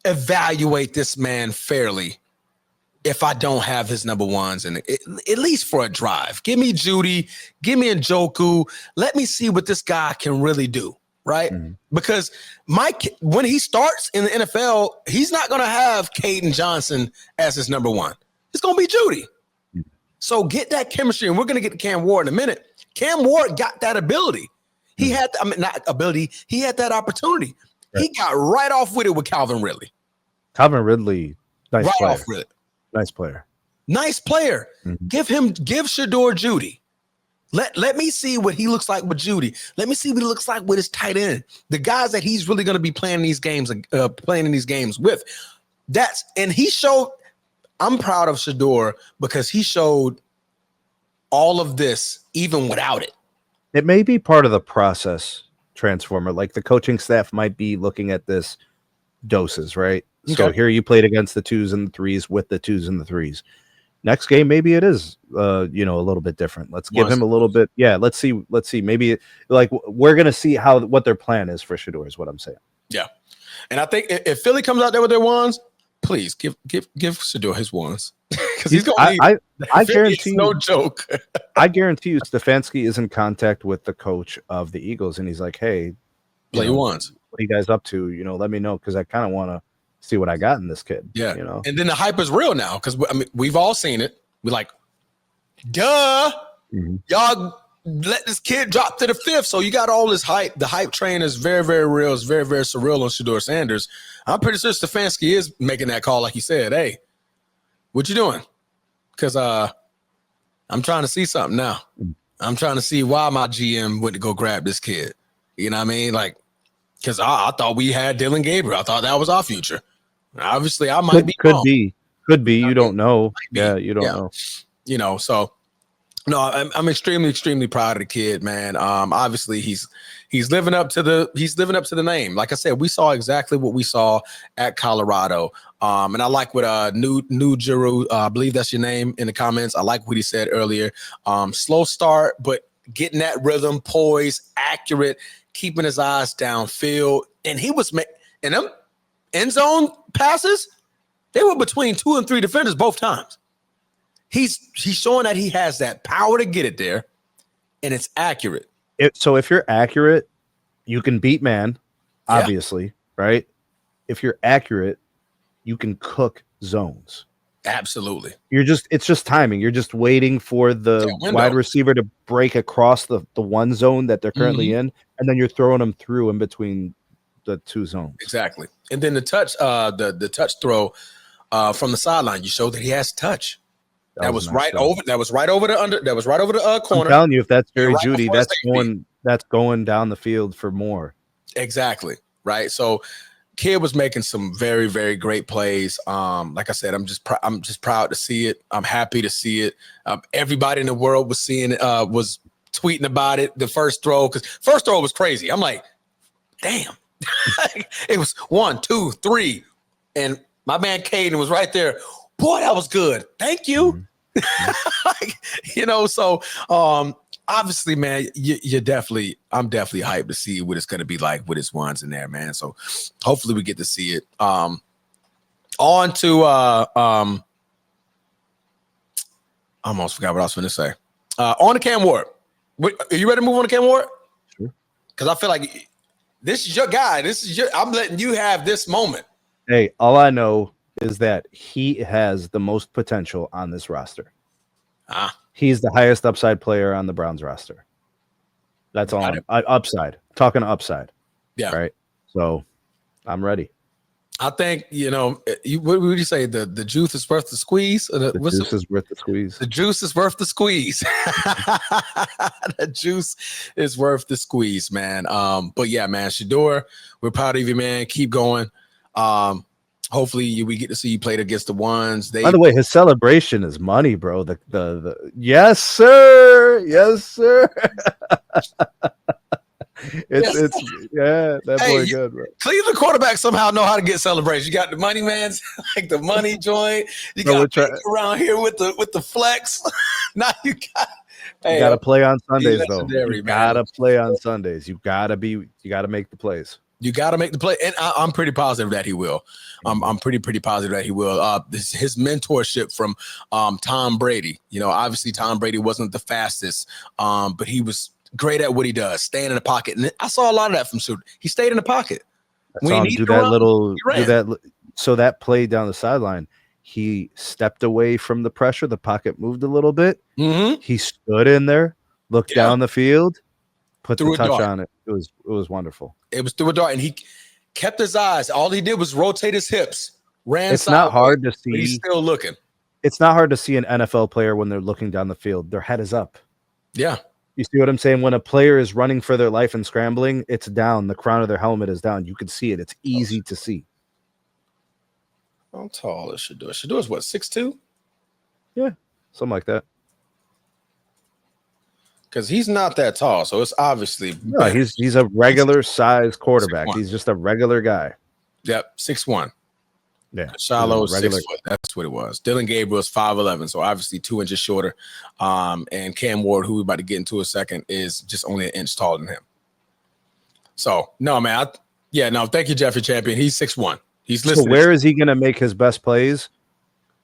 evaluate this man fairly if I don't have his number ones and at least for a drive. Give me Judy, give me Njoku. Let me see what this guy can really do, right? Mm-hmm. Because when he starts in the NFL, he's not going to have Caden Johnson as his number one. It's going to be Judy. Mm-hmm. So get that chemistry, and we're going to get to Cam Ward in a minute. Cam Ward got that ability. He had, not ability, he had that opportunity. Right. He got right off with it with Calvin Ridley. Calvin Ridley, nice player. Off with it. Nice player. Nice player. Mm-hmm. Give Shedeur Judy. Let me see what he looks like with Judy. Let me see what he looks like with his tight end. The guys that he's really going to be playing these games with. And he showed. I'm proud of Shedeur because he showed all of this even without it. It may be part of the process, Transformer. Like the coaching staff might be looking at this doses, right? Okay. So here you played against the 2s and the 3s with the 2s and the 3s. Next game, maybe it is, a little bit different. Let's give him a little bit. Yeah, let's see. Maybe like we're gonna see what their plan is for Shedeur is what I'm saying. Yeah, and I think if Philly comes out there with their ones, please give Shedeur his ones because he's going. I guarantee you, no joke. I guarantee you, Stefanski is in contact with the coach of the Eagles, and he's like, "Hey, play ones. What are you guys up to? Let me know because I kind of want to see what I got in this kid." Yeah, And then the hype is real now because we've all seen it. We're like, duh, y'all let this kid drop to the 5th. So you got all this hype. The hype train is very, very real. It's very, very surreal on Shedeur Sanders. I'm pretty sure Stefanski is making that call, like he said. Hey, what you doing? Because I'm trying to see something now. I'm trying to see why my GM went to go grab this kid. You know what I mean? Like, because I thought we had Dylan Gabriel. I thought that was our future. Obviously, I might be wrong. Could be. You don't know. Yeah, you don't know. So no, I'm extremely, extremely proud of the kid, man. Obviously, he's living up to the name. Like I said, we saw exactly what we saw at Colorado. And I like what New Juru, I believe that's your name in the comments. I like what he said earlier. Slow start, but getting that rhythm, poised, accurate, keeping his eyes downfield, and he was in them end zone passes. They were between 2 and 3 defenders both times. he's showing that he has that power to get it there, and it's accurate. So if you're accurate, you can beat man, obviously, right? If you're accurate, you can cook zones. Absolutely. It's just timing. You're just waiting for the wide receiver to break across the one zone that they're currently in, and then you're throwing them through in between the two zones. Exactly. And then the touch, the touch throw from the sideline, you showed that he has touch. That was right over the corner. I'm telling you, if that's Jerry Jeudy, that's going down the field for more. Exactly. Right. So kid was making some very, very great plays. Like I said, I'm just proud to see it. I'm happy to see it. Everybody in the world was seeing it, was tweeting about it. The first throw, because first throw was crazy. I'm like, damn. It was 1, 2, 3, and my man Caden was right there. Boy, that was good. Thank you. So obviously, man, I'm definitely hyped to see what it's going to be like with his ones in there, man. So hopefully we get to see it. On to I almost forgot what I was going to say. On to Cam Ward. Are you ready to move on to Cam Ward? Sure. Because I feel like this is your guy. I'm letting you have this moment. Hey, all I know is that he has the most potential on this roster. He's the highest upside player on the Browns roster. That's all. Upside. Talking upside. Yeah. Right. So I'm ready. I think, what would you say? The juice is worth the squeeze? The juice is worth the squeeze. The juice is worth the squeeze. The juice is worth the squeeze, man. But yeah, man, Shedeur, we're proud of you, man. Keep going. Hopefully we get to see you played against the ones. By the way, his celebration is money, bro. The yes, sir. Yes, sir. That boy good, bro. Cleveland quarterback somehow know how to get celebration. You got the money man's like the money joint. You got around here with the flex. Now you got to play on Sundays though. You got to play on Sundays. You got to make the plays. You got to make the play, and I'm pretty positive that he will. I'm pretty positive that he will. His mentorship from Tom Brady. Obviously Tom Brady wasn't the fastest, but he was great at what he does, staying in the pocket. And I saw a lot of that from Shedeur. He stayed in the pocket. So that play down the sideline, he stepped away from the pressure. The pocket moved a little bit. Mm-hmm. He stood in there, looked down the field, put threw the touch on it. It was wonderful. It was through a dart, and he kept his eyes. All he did was rotate his hips. It's not hard to see. But he's still looking. It's not hard to see an NFL player when they're looking down the field. Their head is up. Yeah. You see what I'm saying? When a player is running for their life and scrambling, it's down. The crown of their helmet is down. You can see it. It's easy to see. How tall is Shedeur? Shedeur is what, 6'2"? Yeah, something like that. Because he's not that tall, so it's obviously no. He's a regular size quarterback. 6'1". He's just a regular guy. Yep, 6'1". Yeah, Shiloh 6 foot. That's what it was. Dylan Gabriel is 5'11", so obviously 2 inches shorter. And Cam Ward, who we're about to get into a second, is just only an inch taller than him. So no, man. Thank you, Jeffrey Champion. He's 6'1". He's listening. So where is he going to make his best plays?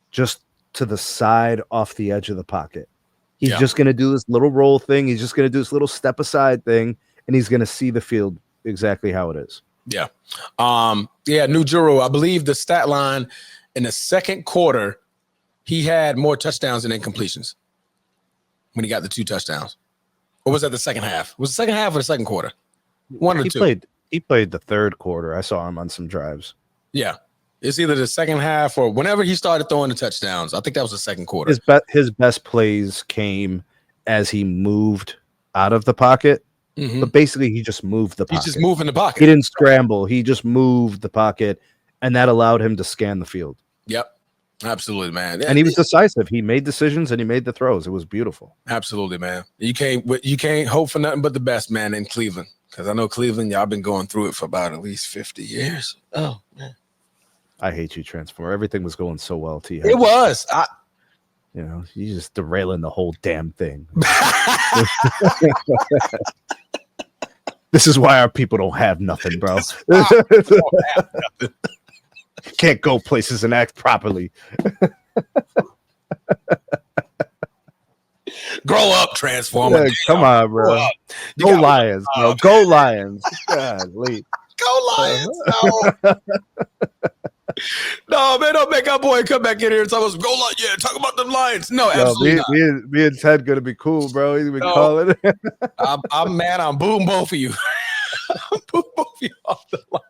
Just to the side, off the edge of the pocket. He's just going to do this little roll thing. He's just going to do this little step aside thing, and he's going to see the field exactly how it is. Yeah. New Juro, I believe the stat line in the second quarter, he had more touchdowns than incompletions when he got the 2 touchdowns. Or was that the second half? Was it the second half or the second quarter? One of the two. He played the third quarter. I saw him on some drives. Yeah. It's either the second half or whenever he started throwing the touchdowns. I think that was the second quarter. His best plays came as he moved out of the pocket. Mm-hmm. But basically, he just moved the pocket. He's just moving the pocket. He didn't scramble. He just moved the pocket, and that allowed him to scan the field. Yep. Absolutely, man. And he was decisive. He made decisions, and he made the throws. It was beautiful. Absolutely, man. You can't hope for nothing but the best, man, in Cleveland. Because I know Cleveland, y'all been going through it for about at least 50 years. Oh, man. I hate you, Transformer. Everything was going so well, T. It was. You just derailing the whole damn thing. This is why our people don't have nothing, bro. Can't go places and act properly. Grow up, Transformer. Yeah, come on, Grow bro. up. You Go got Lions, bro. Go Lions. God, Lee. Go Lions. No. No, man, don't make our boy come back in here and talk about go Lions. Yeah, talk about them Lions. No, Yo, absolutely not. me and Ted gonna be cool, bro. He's been No. calling. I'm mad. I'm booing both of you. Boom both of you off the line.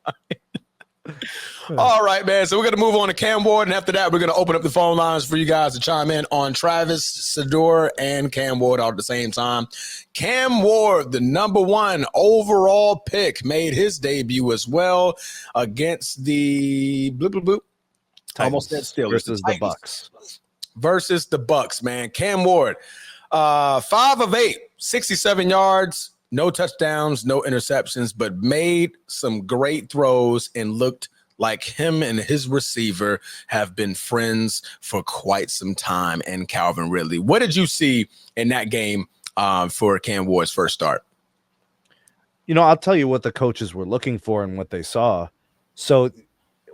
All right, man. So we're going to move on to Cam Ward. And after that, we're going to open up the phone lines for you guys to chime in on Travis, Shedeur, and Cam Ward all at the same time. Cam Ward, the #1 overall pick, made his debut as well against the almost said Steelers versus the Bucks. Versus the Bucks, man. Cam Ward, 5 of 8, 67 yards, no touchdowns, no interceptions, but made some great throws and looked like him and his receiver have been friends for quite some time. And Calvin Ridley, what did you see in that game for Cam Ward's first start? You know, I'll tell you what the coaches were looking for and what they saw. So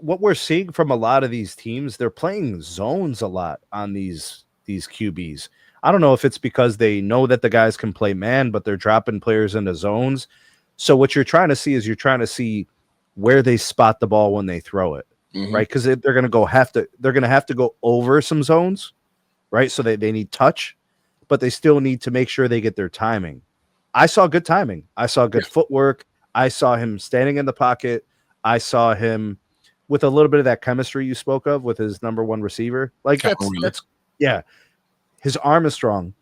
what we're seeing from a lot of these teams, they're playing zones a lot on these QBs. I don't know if it's because they know that the guys can play man, but they're dropping players into zones. So what you're trying to see is you're trying to see where they spot the ball when they throw it, right? Because they're going to have to go over some zones, right? So they need touch, but they still need to make sure they get their timing. I saw good timing. I saw good footwork. I saw him standing in the pocket. I saw him with a little bit of that chemistry you spoke of with his #1 receiver. Like that's yeah. His arm is strong.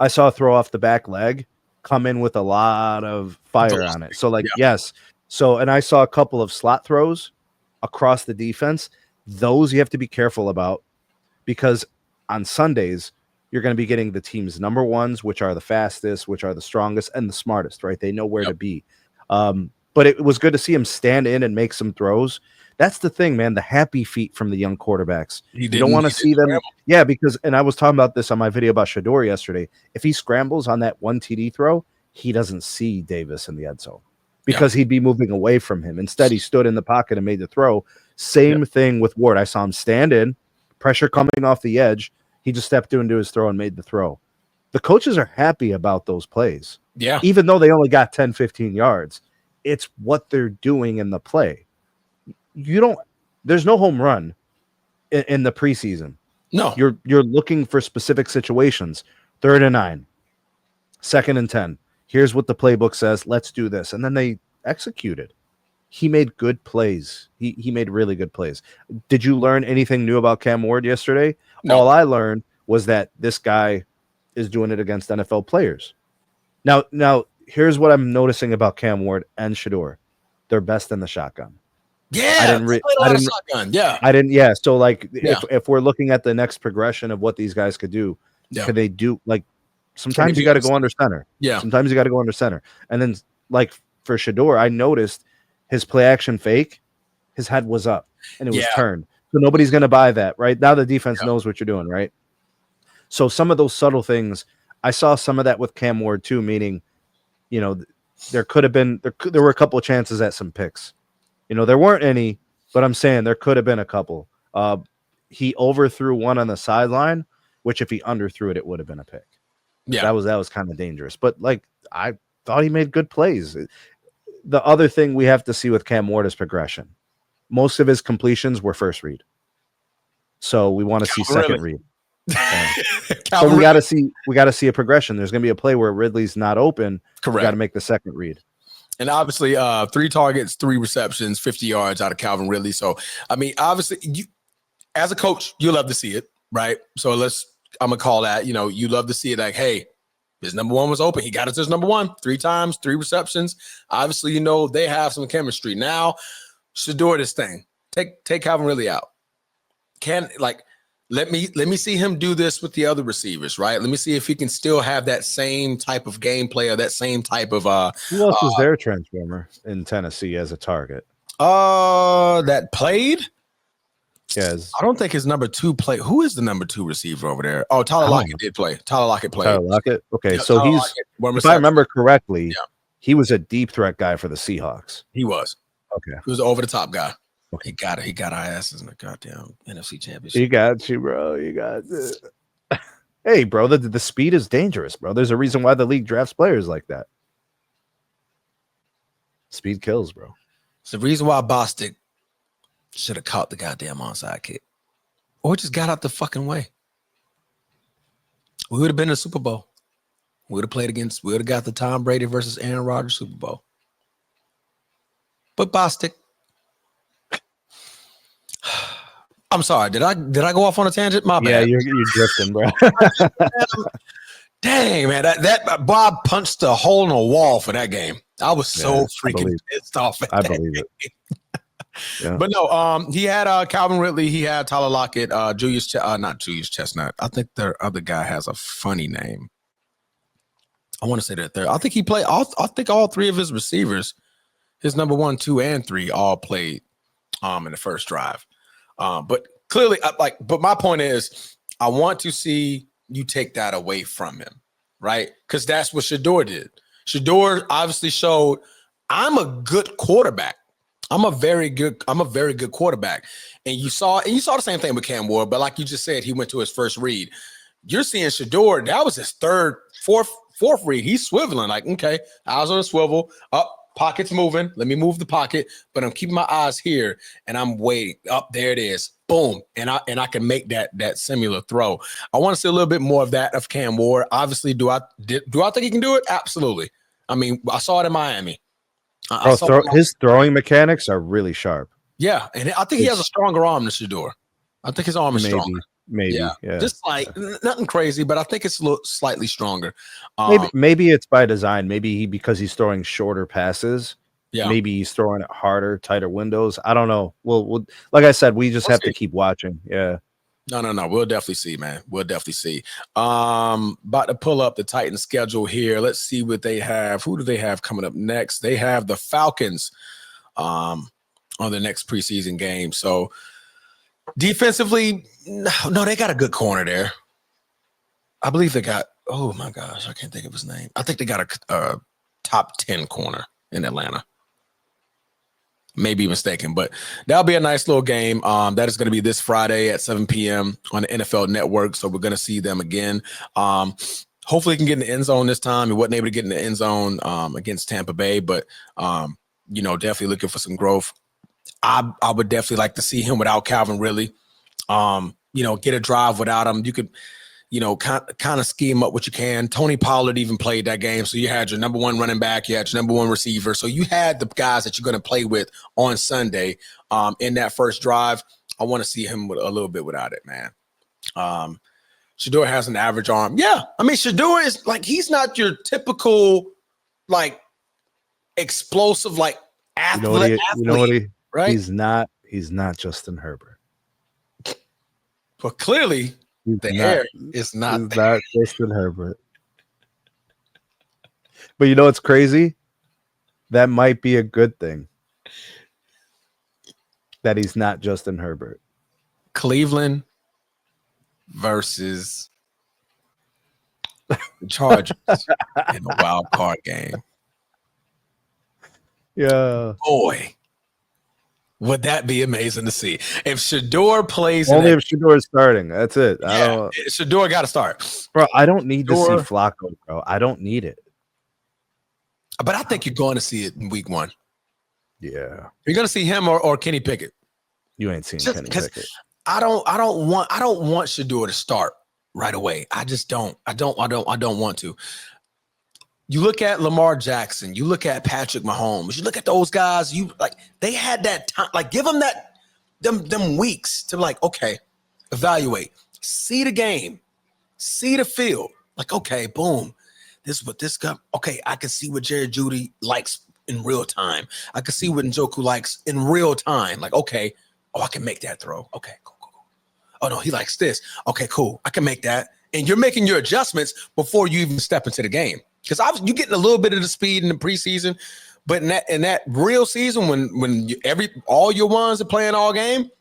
I saw a throw off the back leg come in with a lot of fire on it. So yes. So, and I saw a couple of slot throws across the defense. Those you have to be careful about because on Sundays, you're going to be getting the team's #1s, which are the fastest, which are the strongest and the smartest, right? They know where to be. But it was good to see him stand in and make some throws. That's the thing, man. The happy feet from the young quarterbacks. You don't want to see them. Yeah, because, and I was talking about this on my video about Shedeur yesterday. If he scrambles on that 1 TD throw, he doesn't see Davis in the end zone because he'd be moving away from him. Instead, he stood in the pocket and made the throw. Same thing with Ward. I saw him stand in, pressure coming off the edge. He just stepped into his throw and made the throw. The coaches are happy about those plays. Yeah. Even though they only got 10, 15 yards, it's what they're doing in the play. There's no home run in the preseason. No. You're looking for specific situations. 3rd and 9, 2nd and 10. Here's what the playbook says. Let's do this. And then they executed. He made good plays. He made really good plays. Did you learn anything new about Cam Ward yesterday? No. All I learned was that this guy is doing it against NFL players. Now here's what I'm noticing about Cam Ward and Shedeur. They're best in the shotgun. Yeah, I didn't. Yeah. So if we're looking at the next progression of what these guys could do, could they do sometimes you got to go under center. Yeah. Sometimes you got to go under center. And then for Shedeur, I noticed his play action fake, his head was up and it was turned. So nobody's going to buy that, right? Now the defense knows what you're doing, right? So some of those subtle things, I saw some of that with Cam Ward too, meaning, there could have been, there were a couple of chances at some picks. There weren't any, but I'm saying there could have been a couple. He overthrew one on the sideline, which if he underthrew it, it would have been a pick. Yeah, that was kind of dangerous. But I thought he made good plays. The other thing we have to see with Cam Ward is progression. Most of his completions were first read, so we want to see second read. So we got to see a progression. There's going to be a play where Ridley's not open. Correct. We got to make the second read. And obviously, 3 targets, 3 receptions, 50 yards out of Calvin Ridley. So, I mean, obviously, you, as a coach, you love to see it, right? So I'm going to call that, you love to see it like, hey, his #1 was open. He got it to his #1 3 times, 3 receptions. Obviously, they have some chemistry. Now, Shedeur this thing. Take Calvin Ridley out. Let me see him do this with the other receivers, right? Let me see if he can still have that same type of gameplay or that same type of who else was their transformer in Tennessee as a target? That played? Yes. I don't think his #2 played. Who is the #2 receiver over there? Oh, Tyler Lockett did play. Tyler Lockett played. Tyler Lockett? Okay, so if I remember correctly, he was a deep thret guy for the Seahawks. He was. Okay. He was an over-the-top guy. Okay. He got our asses in the goddamn NFC Championship. He got you, bro. You got it. Hey, bro, the speed is dangerous, bro. There's a reason why the league drafts players like that. Speed kills, bro. It's the reason why Bostic should have caught the goddamn onside kick. Or just got out the fucking way. We would have been in the Super Bowl. We would have got the Tom Brady versus Aaron Rodgers Super Bowl. But Bostic. I'm sorry. Did I go off on a tangent? My bad. Yeah, you're drifting, bro. Dang, man. That Bob punched a hole in a wall for that game. I was so freaking pissed off. I believe it. Yeah. But no, he had Calvin Ridley, he had Tyler Lockett, not Julius Chestnut. I think their other guy has a funny name. I want to say that there. I think he played. I think all three of his receivers, his number 1, 2, and 3, all played in the first drive. But clearly, but my point is, I want to see you take that away from him, right? Because that's what Shedeur did. Shedeur obviously showed I'm a good quarterback. I'm a very good quarterback. And you saw the same thing with Cam Ward, but like you just said, he went to his first read. You're seeing Shedeur, that was his fourth read. He's swiveling like, okay, eyes on a swivel, up, pocket's moving. Let me move the pocket, but I'm keeping my eyes here and I'm waiting. Up, there it is. Boom. And I can make that similar throw. I want to see a little bit more of that of Cam Ward. Obviously, do I think he can do it? Absolutely. I mean, I saw it in Miami. His throwing mechanics are really sharp. Yeah, and I think he has a stronger arm than Shedeur. I think his arm is stronger. Maybe. Yeah. Just like nothing crazy, but I think it's a little slightly stronger. Maybe it's by design. Maybe because he's throwing shorter passes. Yeah. Maybe he's throwing it harder, tighter windows. I don't know. We'll like I said, we just have to keep watching. Yeah. No. We'll definitely see, man. We'll definitely see. About to pull up the Titans schedule here. Let's see what they have. Who do they have coming up next? They have the Falcons on the next preseason game. So defensively, no, they got a good corner there. I believe they got, oh my gosh, I can't think of his name. I think they got a top 10 corner in Atlanta. Maybe mistaken, but that'll be a nice little game. That is going to be this Friday at 7 p.m. on the NFL Network. So we're going to see them again. Hopefully he can get in the end zone this time. He wasn't able to get in the end zone against Tampa Bay, but definitely looking for some growth. I would definitely like to see him without Calvin Ridley. Get a drive without him. You could, kind of scheme up what you can. Tony Pollard even played that game. So you had your number 1 running back, you had your number 1 receiver. So you had the guys that you're going to play with on Sunday in that first drive. I want to see him with a little bit without it, man. Shedeur has an average arm. Yeah. I mean, Shedeur is like, he's not your typical, like, explosive, like, athlete. Right? He's not Justin Herbert. But clearly, hair is not Justin Herbert. But you know what's crazy? That might be a good thing. That he's not Justin Herbert. Cleveland versus the Chargers in a wild card game. Yeah. Boy, would that be amazing to see. If Shedeur plays... Only if Shedeur is starting. That's it. Yeah, Shedeur got to start. Bro, I don't need to see Flacco, bro. I don't need it. But I think you're going to see it in week 1. Yeah. You're going to see him or Kenny Pickett. You ain't seen Kenny Pickett. I don't want Shedeur to start right away. I just don't. I don't want to. You look at Lamar Jackson, you look at Patrick Mahomes, you look at those guys, they had that time, like give them them weeks to like, okay, evaluate, see the game, see the field. Like, okay, boom. This is what this guy, okay, I can see what Jerry Jeudy likes in real time. I can see what Njoku likes in real time. Like, okay, I can make that throw. Okay, cool. Oh no, he likes this. Okay, cool. I can make that. And you're making your adjustments before you even step into the game. Because you're getting a little bit of the speed in the preseason, but in that real season, when all your ones are playing all game,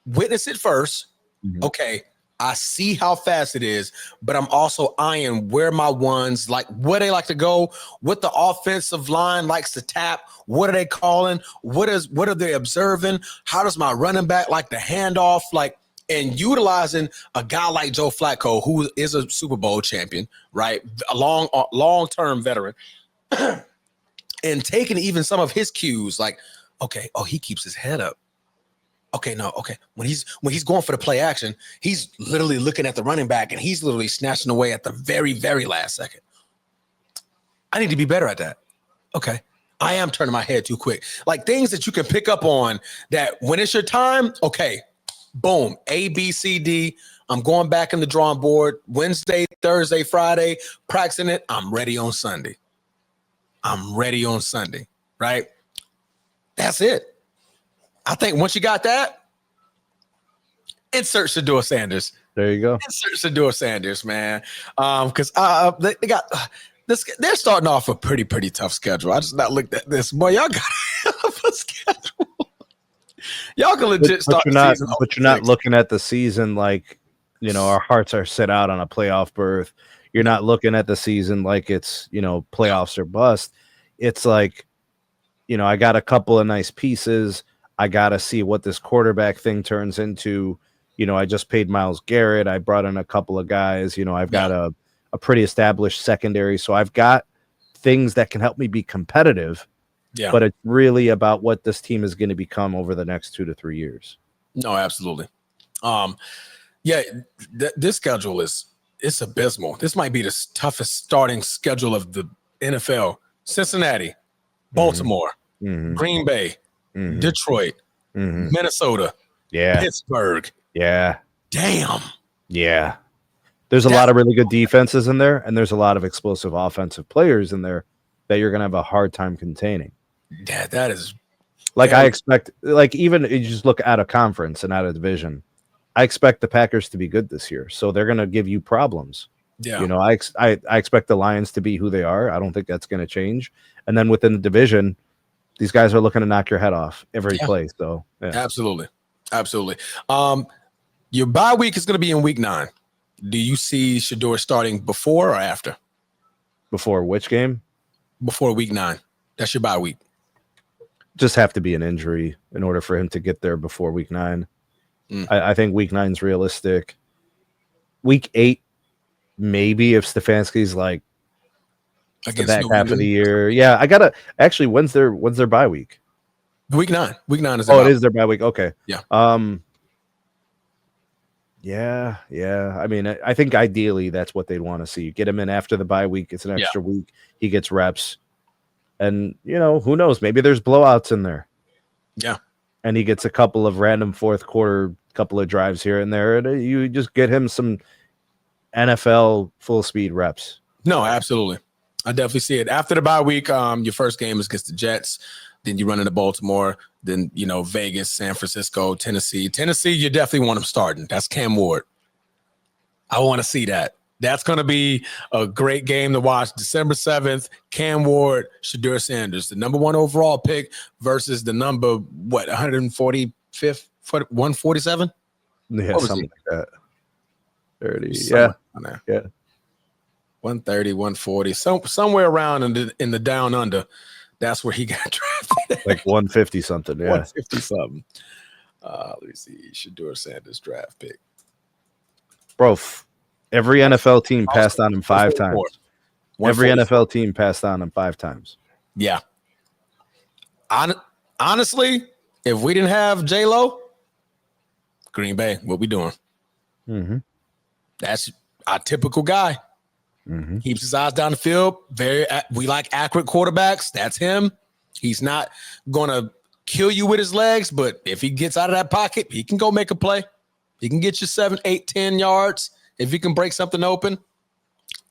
witness it first. Mm-hmm. Okay, I see how fast it is, but I'm also eyeing where my ones like where they like to go, what the offensive line likes to tap, what are they calling, what are they observing, how does my running back like the handoff, like, and utilizing a guy like Joe Flacco, who is a Super Bowl champion, right? A long-term veteran, and taking even some of his cues, like, okay, oh, he keeps his head up. Okay, no, okay. When he's going for the play action, he's literally looking at the running back and he's literally snatching away at the very, very last second. I need to be better at that. Okay. I am turning my head too quick. Like things that you can pick up on that when it's your time, okay, boom, A, B, C, D. I'm going back in the drawing board Wednesday, Thursday, Friday, practicing it. I'm ready on Sunday. Right? That's it. I think once you got that, insert Shedeur Sanders. There you go. Insert Shedeur Sanders, man. Because they got this. They're starting off a pretty tough schedule. I just not looked at this. Boy, y'all got a hell of a schedule. Y'all can legit start the season. But you're not looking at the season like, our hearts are set out on a playoff berth. You're not looking at the season like it's, playoffs or bust. It's like, I got a couple of nice pieces. I got to see what this quarterback thing turns into. I just paid Myles Garrett. I brought in a couple of guys. I've got a pretty established secondary. So I've got things that can help me be competitive. Yeah. But it's really about what this team is going to become over the next 2 to 3 years. No, absolutely. This schedule it's abysmal. This might be the toughest starting schedule of the NFL. Cincinnati, Baltimore, Green Bay, Detroit, Minnesota, Pittsburgh. Yeah. Damn. Yeah. There's a lot of really good defenses in there, and there's a lot of explosive offensive players in there that you're going to have a hard time containing. Yeah, that is like I expect, like even you just look at a conference and at a division, I expect the Packers to be good this year. So they're going to give you problems. Yeah. I expect the Lions to be who they are. I don't think that's going to change. And then within the division, these guys are looking to knock your head off every play. So Absolutely. Your bye week is going to be in week 9. Do you see Shedeur starting before or after? Before which game? Before week 9. That's your bye week. Just have to be an injury in order for him to get there before week 9. I think week 9 is realistic. Week 8, maybe if Stefanski's like the back half of the year. Yeah, I gotta actually. When's their bye week? Week 9. Week 9 is. It is their bye week. Okay. Yeah. Yeah. I mean, I think ideally that's what they'd want to see. Get him in after the bye week. It's an extra week. He gets reps. And, who knows? Maybe there's blowouts in there. Yeah. And he gets a couple of random fourth quarter, couple of drives here and there. And you just get him some NFL full speed reps. No, absolutely. I definitely see it. After the bye week, your first game is against the Jets. Then you run into Baltimore. Then, Vegas, San Francisco, Tennessee. Tennessee, you definitely want him starting. That's Cam Ward. I want to see that. That's going to be a great game to watch. December 7th, Cam Ward, Shedeur Sanders, the number 1 overall pick versus the number, 145th, 147? Yeah, something like that. 30. Yeah. 130, 140, somewhere around in the down under. That's where he got drafted. Like 150 something. Yeah. 150 something. Let me see. Shedeur Sanders draft pick. Bro, every NFL team passed on him 5 times. Every NFL team passed on him 5 times. Yeah. Honestly, if we didn't have J-Lo, Green Bay, what we doing? Mm-hmm. That's our typical guy. Mm-hmm. Keeps his eyes down the field. We like accurate quarterbacks. That's him. He's not going to kill you with his legs, but if he gets out of that pocket, he can go make a play. He can get you 7, 8, 10 yards. If he can break something open,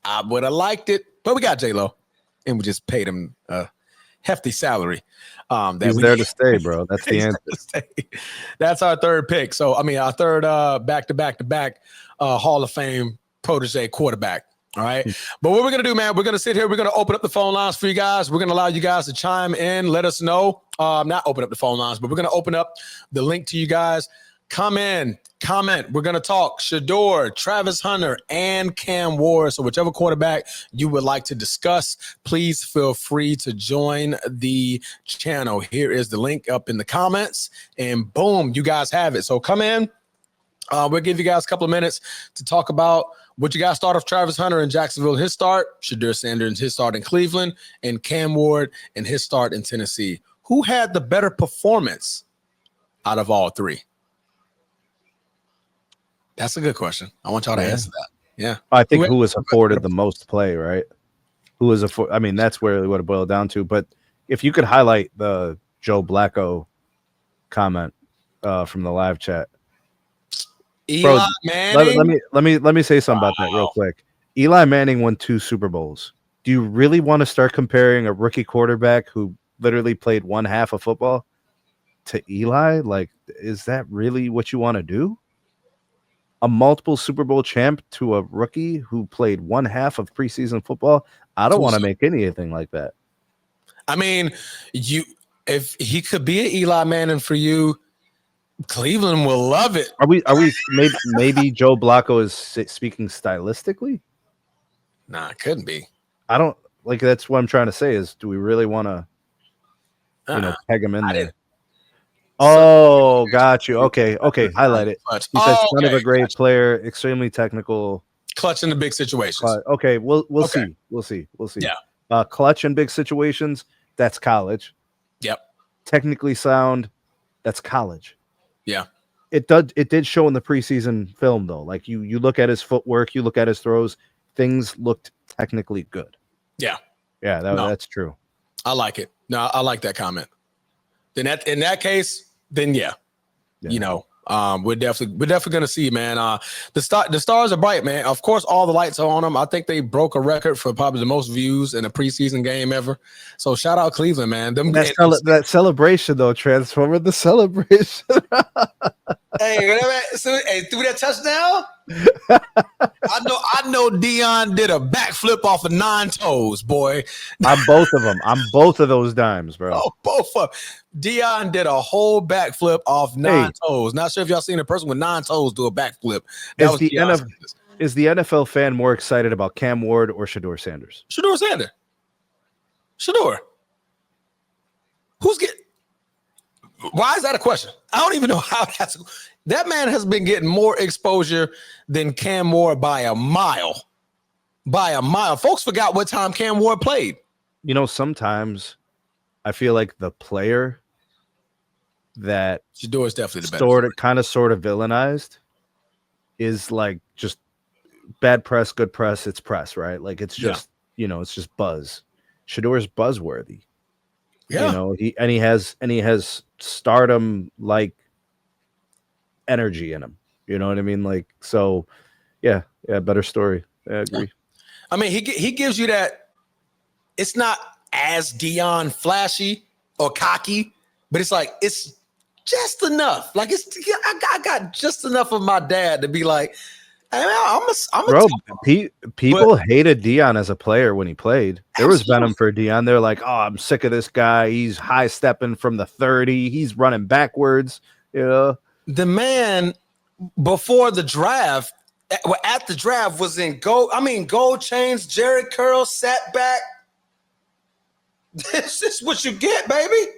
I would have liked it. But we got J-Lo, and we just paid him a hefty salary. He's there to stay, bro. That's the answer. That's our third pick. So, our third back-to-back Hall of Fame protege quarterback. All right. But what we're going to do, man, we're going to sit here. We're going to open up the phone lines for you guys. We're going to allow you guys to chime in. Let us know. Not open up the phone lines, but we're going to open up the link to you guys. Come in, comment. We're going to talk Shedeur, Travis Hunter, and Cam Ward. So whichever quarterback you would like to discuss, please feel free to join the channel. Here is the link up in the comments. And boom, you guys have it. So come in. We'll give you guys a couple of minutes to talk about what you guys thought of Travis Hunter in Jacksonville, his start, Shedeur Sanders, his start in Cleveland, and Cam Ward and his start in Tennessee. Who had the better performance out of all three? That's a good question. I want y'all to answer that. Yeah. I think who was afforded the most play, right? Who was I mean, that's where what it boiled down to. But if you could highlight the Joe Blacko comment from the live chat. Eli Manning. Let me say something about that real quick. Eli Manning won 2 Super Bowls. Do you really want to start comparing a rookie quarterback who literally played one half of football to Eli? Like, is that really what you want to do? A multiple Super Bowl champ to a rookie who played one half of preseason football? I don't want to make anything like that. I mean, if he could be an Eli Manning for you, Cleveland will love it. Are we maybe Joe Blacko is speaking stylistically? Nah, it couldn't be. I don't like. That's what I'm trying to say. Is do we really want to, peg him in there? Oh, got you. Okay. Highlight it. He says, "Son of a great player, extremely technical, clutch in the big situations." Okay, we'll see. We'll see. Yeah. Clutch in big situations. That's college. Yep. Technically sound. That's college. Yeah. It did show in the preseason film though. Like you look at his footwork, you look at his throws, things looked technically good. Yeah. Yeah, that's true. I like it. No, I like that comment. Then in that case, then yeah. We're definitely gonna see, man. The stars are bright, man. Of course, all the lights are on them. I think they broke a record for probably the most views in a preseason game ever. So shout out Cleveland, man. That celebration though, Transformer, the celebration. Hey, threw that touchdown. I know Dion did a backflip off of 9 toes, boy. I'm both of them. I'm both of those dimes, bro. Oh, both of them. Dion did a whole backflip off 9 toes. Not sure if y'all seen a person with 9 toes do a backflip. Is the NFL fan more excited about Cam Ward or Shedeur Sanders? Shedeur Sanders. Why is that a question? I don't even know how that man has been getting more exposure than Cam Ward by a mile. Folks forgot what time Cam Ward played. Sometimes I feel like the player that Shedeur is definitely the better sort of villainized is like just bad press, good press. It's press, right? Like it's just it's just buzz. Shedeur's buzzworthy. Yeah, he has stardom like energy in him. You know what I mean? Like so, yeah, better story. I agree. I mean, he gives you that. It's not as Dion flashy or cocky, but it's like it's just enough. Like I got just enough of my dad to be like, hey, man, people hated Dion as a player when he played. There was venom for Dion. They're like, oh, I'm sick of this guy. He's high stepping from the 30. He's running backwards. The man before the draft, at the draft, was in gold chains, Jerry curl, sat back. This is what you get, baby.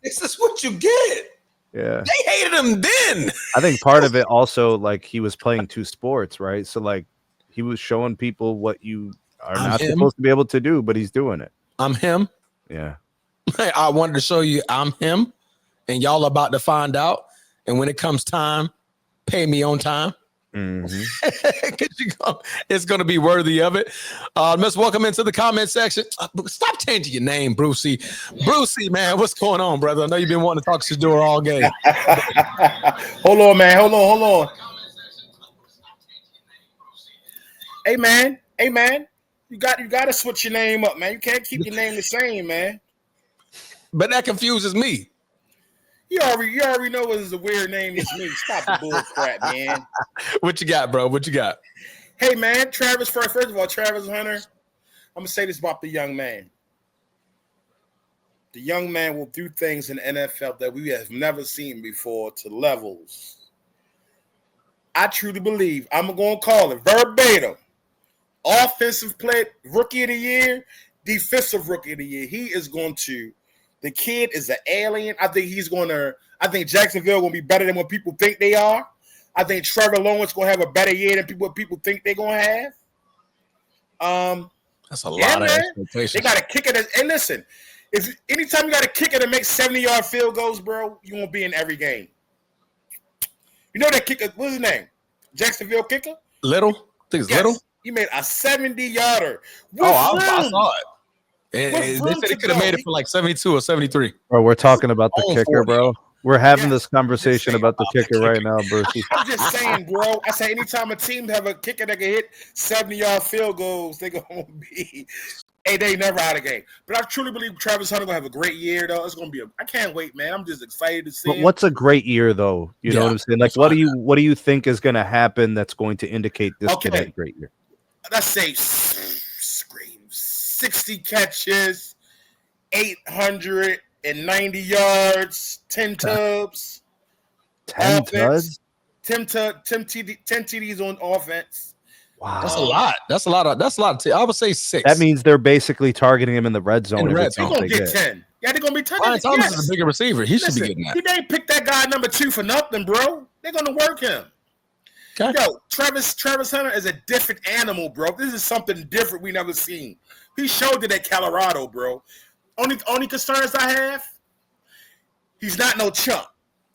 This is what you get. Yeah, they hated him then. I think part of it also, like, he was playing 2 sports, right? So like he was showing people what you are not supposed to be able to do, but he's doing it. I'm him. Yeah. I wanted to show you I'm him, and y'all about to find out. And when it comes time, pay me on time. Mm-hmm. It's going to be worthy of it. Let's welcome into the comment section. Stop changing your name, Brucey. Brucey, man, what's going on, brother? I know you've been wanting to talk to Shedeur all game. Hold on, man. Hold on. Hey, man. You got to switch your name up, man. You can't keep your name the same, man. But that confuses me. You already know what is a weird name is me. Stop the bull crap, man. What you got, bro? What you got? Hey, man, Travis, first of all, Travis Hunter, I'm going to say this about the young man. The young man will do things in the NFL that we have never seen before to levels. I truly believe, I'm going to call it verbatim, offensive play, rookie of the year, defensive rookie of the year. He is going to. The kid is an alien. I think Jacksonville will be better than what people think they are. I think Trevor Lawrence gonna have a better year than what people think they're gonna have. That's a lot of expectations. They got to kick it. And listen, if anytime you got to kick it and make 70-yard field goals, bro, you won't be in every game. You know that kicker? What's his name? Jacksonville kicker. Little. I think it's Little. He made a 70-yarder. I saw it. They said he could have made it for like 72 or 73. Bro, we're talking about the kicker, bro. We're having this conversation about the kicker right now, Brucey. I'm just saying, bro. I say anytime a team have a kicker that can hit 70-yard field goals, they're going to be they never out of game. But I truly believe Travis Hunter going to have a great year, though. It's going to be I can't wait, man. I'm just excited to see But what's a great year, though? You know what I'm saying? Like, what do you think is going to happen that's going to indicate this could have a great year? Let's say 60 catches, 890 yards, 10 tubs. 10 tubs? 10 TDs on offense. Wow. That's a lot. That's a lot. I would say 6. That means they're basically targeting him in the red zone. They're going to get 10. Yeah, they're going to be touching. Brian Thomas is a bigger receiver. He should be getting that. He didn't pick that guy number 2 for nothing, bro. They're going to work him. Okay. Yo, Travis Hunter is a different animal, bro. This is something different we never seen. He showed it at Colorado, bro. Only concerns I have, he's not no chump.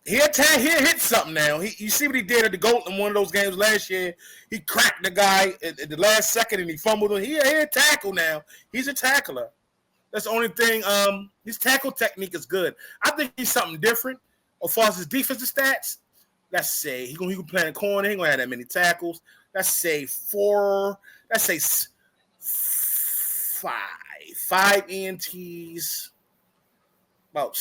He'll hit something now. You see what he did at the Gold in one of those games last year. He cracked the guy at the last second and he fumbled him. He'll tackle now. He's a tackler. That's the only thing. His tackle technique is good. I think he's something different. As far as his defensive stats, let's say he can play in corner. He ain't gonna have that many tackles. Let's say 5 ENTs. About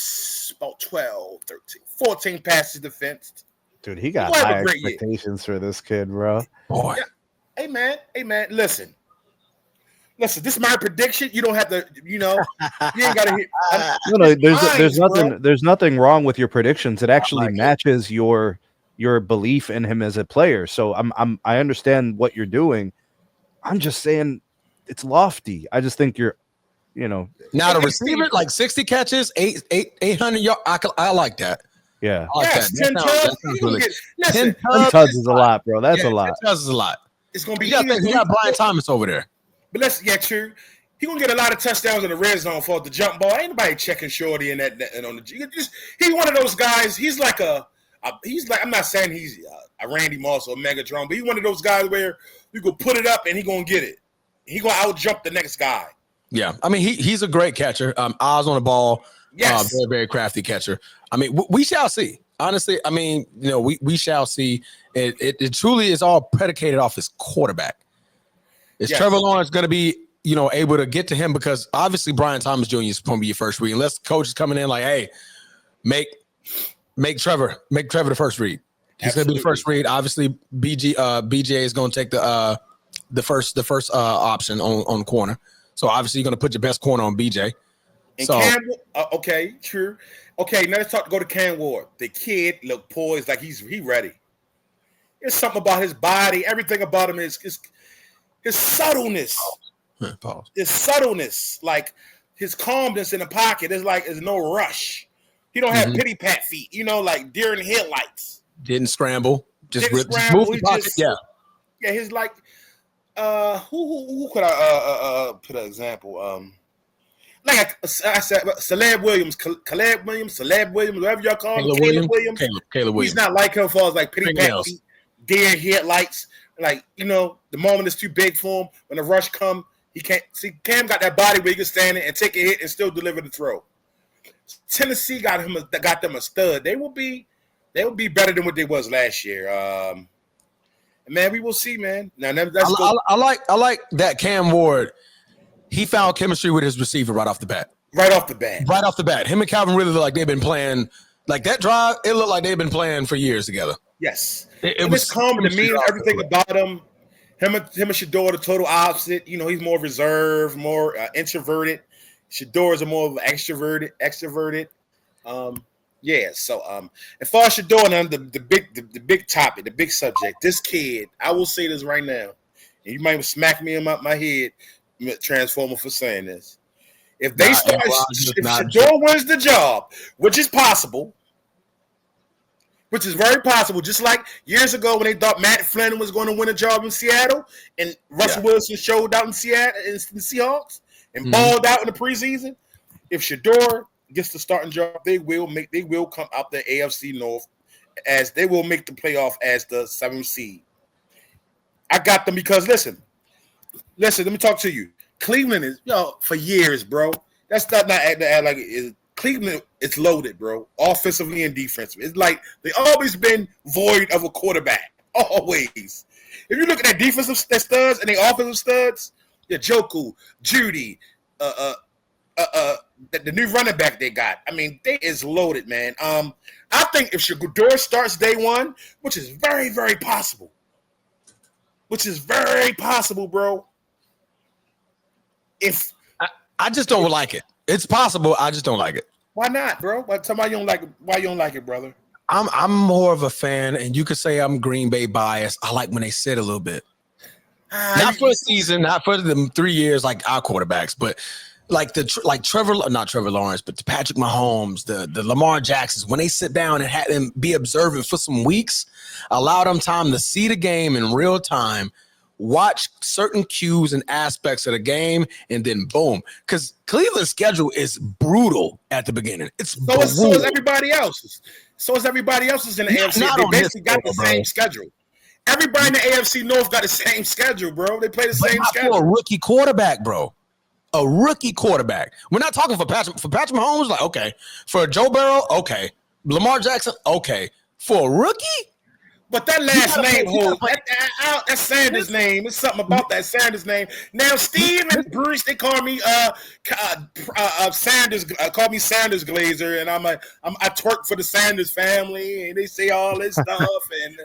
12, 13, 14 passes defensed. Dude, he got high expectations for this kid, bro. Boy. Yeah. Hey, man, listen. This is my prediction. You don't have to, you ain't got to hit. No, there's nothing wrong with your predictions. It actually matches your belief in him as a player. So I understand what you're doing. I'm just saying it's lofty. I just think you're now the receiver, like 60 catches, 800 yards. I like that. Yeah. I like that. 10 tubs. Really, 10 tubs is a lot, bro. That's a lot. 10 tubs is a lot. It's gonna be. You got Brian Thomas over there. But true. He gonna get a lot of touchdowns in the red zone for the jump ball. Ain't nobody checking Shorty and that and on the. He's one of those guys. He's like I'm not saying he's a Randy Moss or Megatron, but he's one of those guys where you go put it up and he gonna get it. He gonna out jump the next guy. Yeah, I mean he's a great catcher. Eyes on the ball. Yes, very very crafty catcher. I mean we shall see. Honestly, I mean we shall see. It truly is all predicated off his quarterback. Is Trevor Lawrence going to be able to get to him? Because obviously Brian Thomas Jr. is going to be your first read. Unless coach is coming in like, hey, make Trevor the first read. He's going to be the first read. Obviously BJ is going to take the first option on corner. So obviously you're going to put your best corner on BJ. And okay, true. Okay, now let's go to Cam Ward. The kid looked poised, like he ready. There's something about his body. Everything about him is his subtleness. Pause. His subtleness, like his calmness in the pocket. There's no rush. He don't have pity pat feet. Like deer in headlights. Didn't scramble. Just move the pocket. Yeah. His like. Who could I put an example? Like I said, Caleb Williams, whatever y'all call him, Caleb Williams. He's not like him as far as like pity pat feet, deer headlights. Like the moment is too big for him. When the rush come, he can't see. Cam got that body where he can stand it and take a hit and still deliver the throw. Tennessee got them a stud. They will be better than what they was last year. Man, we will see, man. Now I like that Cam Ward. He found chemistry with his receiver right off the bat. Him and Calvin really look like they've been playing. Like that drive, it looked like they've been playing for years together. Yes, it was calm to me. Everything about him and Shedeur, the total opposite. He's more reserved, more introverted. Shedeur is a more extroverted. So as far as Shedeur, now the big topic, the big subject. This kid, I will say this right now, and you might smack me in my head, Transformer, for saying this. If Shedeur wins the job, which is possible. which is very possible. Just like years ago when they thought Matt Flynn was going to win a job in Seattle, and Russell Wilson showed out in Seattle in the Seahawks and balled out in the preseason. If Shedeur gets the starting job, they will come out the AFC North as they will make the playoff as the 7th seed. I got them because listen, let me talk to you. Cleveland is for years, bro. That's not act like it is. Cleveland is loaded, bro, offensively and defensively. It's like they always been void of a quarterback. Always. If you look at their defensive studs and their offensive studs, Joku, Judy, the new running back they got. I mean, they is loaded, man. I think if Shedeur starts day one, which is very, very possible. Bro. If I just don't like it. It's possible. I just don't like it. Why not, bro? Tell me why you don't like it. Why you don't like it, brother? I'm more of a fan, and you could say I'm Green Bay biased. I like when they sit a little bit. Not for a season, not for the 3 years like our quarterbacks, but not Trevor Lawrence, but the Patrick Mahomes, the Lamar Jacksons, when they sit down and have them be observant for some weeks, allow them time to see the game in real time, watch certain cues and aspects of the game, and then boom. Because Cleveland's schedule is brutal at the beginning. It's so is everybody else's. So is everybody else's in the AFC. They basically got the same schedule. Everybody in the AFC North got the same schedule, bro. They play the same schedule. For a rookie quarterback, bro. A rookie quarterback. We're not talking for Patrick Mahomes, like, okay. For Joe Burrow, okay. Lamar Jackson, okay. For a rookie? But that last name, that's Sanders' name. It's something about that Sanders' name. Now, Steve and Bruce, they call me Sanders. Call me Sanders Glazer, and I twerk for the Sanders family, and they say all this stuff. And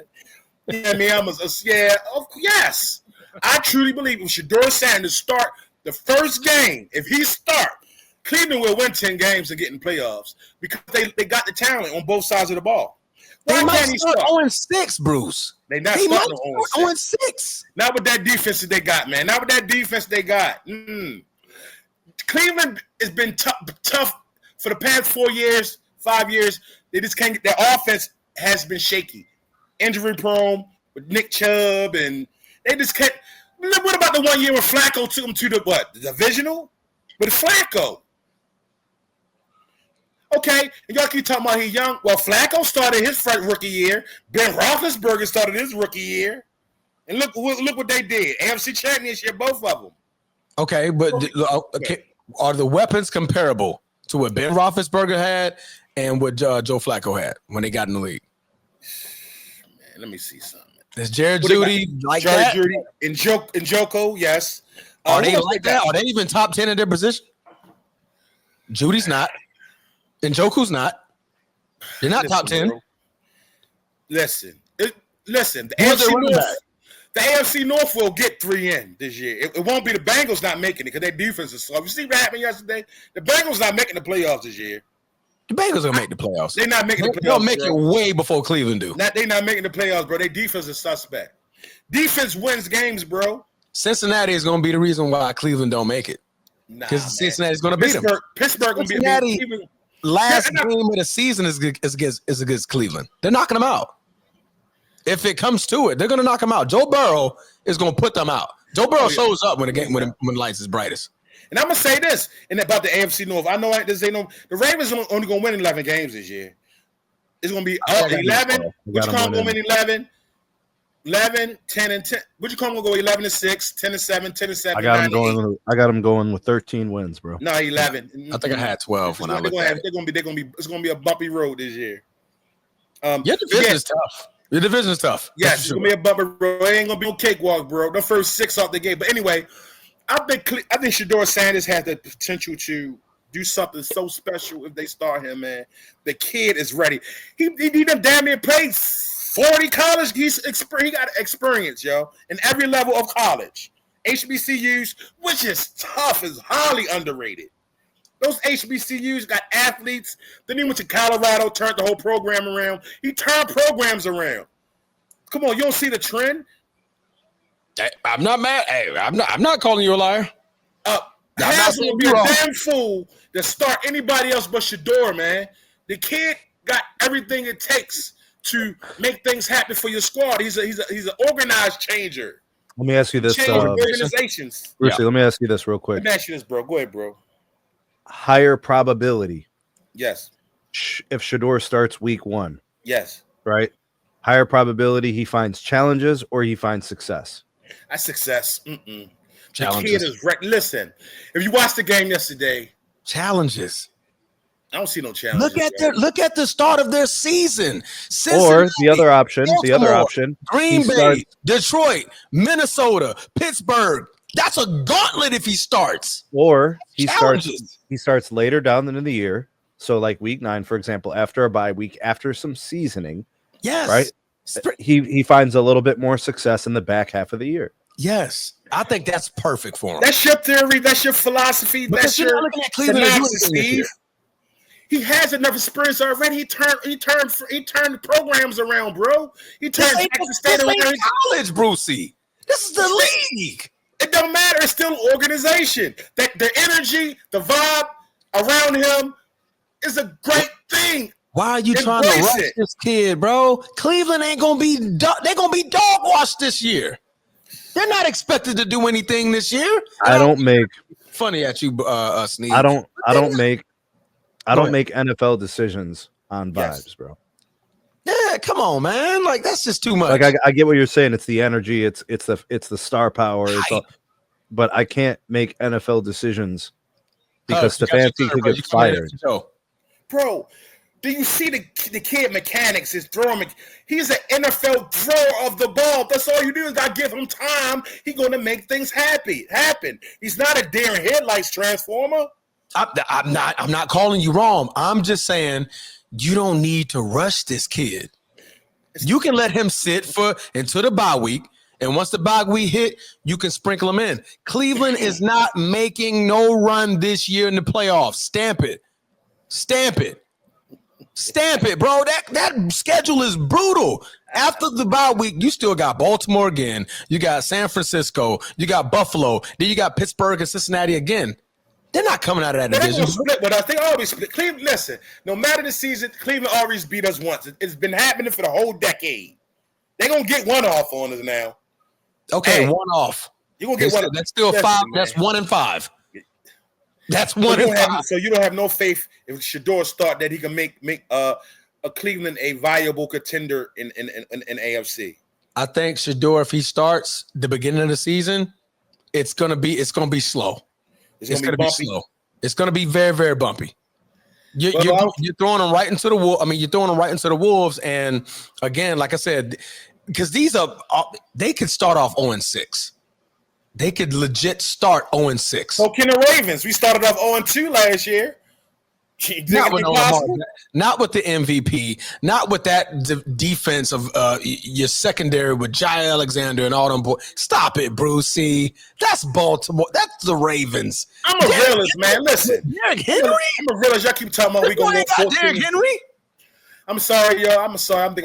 yes, I truly believe if Shedeur Sanders start the first game, if he start, Cleveland will win 10 games and get in playoffs because they got the talent on both sides of the ball. They might start 0-6, Bruce. They not starting 0-6. Not with that defense that they got, man. Not with that defense they got. Cleveland has been tough for the past 5 years. They just can't get their offense has been shaky. Injury prone with Nick Chubb, and they just can't. What about the 1 year when Flacco took them to the divisional? With Flacco. Okay, and y'all keep talking about he's young. Well, Flacco started his first rookie year. Ben Roethlisberger started his rookie year. And look what they did. AFC Championship, both of them. Okay, but are the weapons comparable to what Ben Roethlisberger had and what Joe Flacco had when they got in the league? Man, let me see something. Is Jared Judy like that? Jared Judy and Joko, yes. Are they like that? Are they even top 10 in their position? Judy's not. And Joku's not. They're not top 10. Bro. Listen. The AFC North will get 3 in this year. It won't be the Bengals not making it because their defense is slow. You see what happened yesterday? The Bengals not making the playoffs this year. The Bengals will make the playoffs. They're not making the playoffs. They'll make it way before Cleveland do. They're not making the playoffs, bro. Their defense is suspect. Defense wins games, bro. Cincinnati is going to be the reason why Cleveland don't make it. Because Cincinnati's going to beat them. Pittsburgh going to be Cleveland. Last game of the season is against Cleveland. They're knocking them out. If it comes to it, they're going to knock them out. Joe Burrow is going to put them out. Joe Burrow shows up when the lights is brightest. And I'm going to say this about the AFC North. I know the Ravens are only going to win 11 games this year. It's going to be 11. Which come going to win 11, 10, and 10. Which come going to go 11 and 6, 10 and 7, 10 and 7. I got them going with 13 wins, bro. No, 11. I think I had 12 when I looked at it. It's going to be a bumpy road this year. Your division is tough. Your division is tough. Yes, it's going to be a bumpy road. It ain't going to be no cakewalk, bro. The first 6 off the gate. But anyway, I think Shedeur Sanders has the potential to do something so special if they start him, man. The kid is ready. He done damn near played 40 college. He got experience, yo, in every level of college. HBCUs, which is tough, is highly underrated. Those HBCUs got athletes. Then he went to Colorado, turned the whole program around. He turned programs around. Come on, you don't see the trend? I'm not mad. Hey, I'm not calling you a liar. Haslam will be a damn fool to start anybody else but Shedeur, man. The kid got everything it takes to make things happen for your squad. He's an organized changer. Let me ask you this, Change organizations. Brucey, let me ask you this real quick. Let me ask you this, bro. Go ahead, bro. Higher probability. Yes. If Shedeur starts week 1. Yes. Right? Higher probability he finds challenges or he finds success. That's success. The Challenges. kid is right. Listen, if you watched the game yesterday, Challenges. I don't see no challenges. Look at the start of their season. Or the other option, Baltimore, Green Bay, Detroit, Minnesota, Pittsburgh. That's a gauntlet if he starts. Or he starts later down in the year. So like week 9, for example, after a bye week, after some seasoning. Yes. Right? He finds a little bit more success in the back half of the year. Yes. I think that's perfect for him. That's your theory. That's your philosophy. That's your looking at Cleveland synopsis, Steve. He has enough experience already. He turned the programs around, bro. He turned Texas State around. College, Brucey. This is the league. It don't matter. It's still organization. That the energy, the vibe around him is a great thing. Why are you trying to rush this kid, bro? Cleveland ain't gonna be. They're gonna be dog washed this year. They're not expected to do anything this year. I don't make funny at you, Sneak. I don't make NFL decisions on vibes, bro. Yeah, come on, man. Like that's just too much. Like I get what you're saying. It's the energy. It's the star power. But I can't make NFL decisions because Stefanski could get fired. Bro, do you see the kid mechanics? His throwing. He's an NFL thrower of the ball. That's all you do is I give him time. He's going to make things happen. He's not a deer in headlights transformer. I'm not calling you wrong. I'm just saying you don't need to rush this kid. You can let him sit until the bye week. And once the bye week hit, you can sprinkle him in. Cleveland is not making no run this year in the playoffs. Stamp it, bro. That schedule is brutal. After the bye week, you still got Baltimore again. You got San Francisco. You got Buffalo. Then you got Pittsburgh and Cincinnati again. They're not coming out of that division. But I think always split. Cleveland, listen, no matter the season, Cleveland always beat us once. It's been happening for the whole decade. They're going to get one off on us now. Okay, one off. You're going to get one. That's still 5. Man. That's 1-5. That's 1-5. So you don't have no faith if Shedeur start that he can make a Cleveland a viable contender in AFC. I think Shedeur, if he starts the beginning of the season, it's gonna be slow. It's gonna be slow. It's gonna be very, very bumpy. You're throwing them right into the wolves. I mean, you're throwing them right into the wolves. And again, like I said, because they could start off 0-6. They could legit start 0-6. So can the Ravens? We started off 0-2 last year. Not with the MVP, not with that defense of your secondary with Jai Alexander and all them boys. Stop it, Brucey. That's Baltimore. That's the Ravens. I'm a realist, man. Listen. Derrick Henry? I'm a realist. Y'all keep talking about we going to go Derrick Henry? I'm sorry, yo. I'm sorry.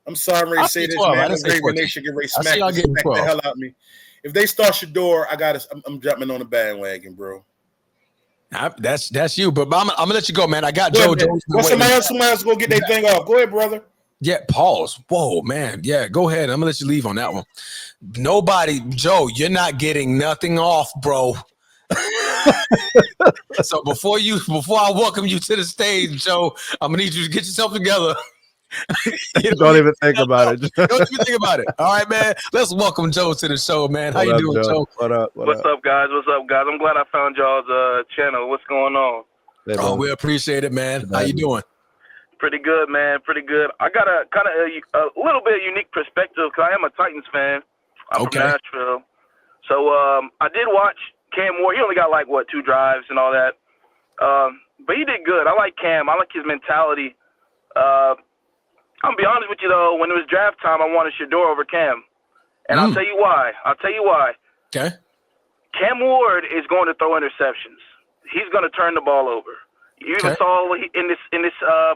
I'm sorry. I'm ready to say this, 12. Man. Raven Nation get ready to smack the hell out of me. If they start Shedeur, I'm jumping on the bandwagon, bro. That's you, but I'm gonna let you go, man. I got Joe Jones. Somebody else go get their thing off. Go ahead, brother. Yeah, pause. Whoa, man. Yeah, go ahead. I'm gonna let you leave on that one. Nobody, Joe, you're not getting nothing off, bro. So before I welcome you to the stage, Joe, I'm gonna need you to get yourself together. Don't even think about it. Don't even think about it. All right, man. Let's welcome Joe to the show, man. How you doing, Joe? What up? What's up, guys? I'm glad I found y'all's channel. What's going on? Hey, we appreciate it, man. How you doing? Pretty good, man. Pretty good. I got a kind of a little bit unique perspective because I am a Titans fan. I'm from Nashville. So I did watch Cam Ward. He only got 2 drives and all that. But he did good. I like Cam. I like his mentality. I'm going to be honest with you, though. When it was draft time, I wanted Shedeur over Cam. And I'll tell you why. Okay. Cam Ward is going to throw interceptions. He's going to turn the ball over. You even saw in this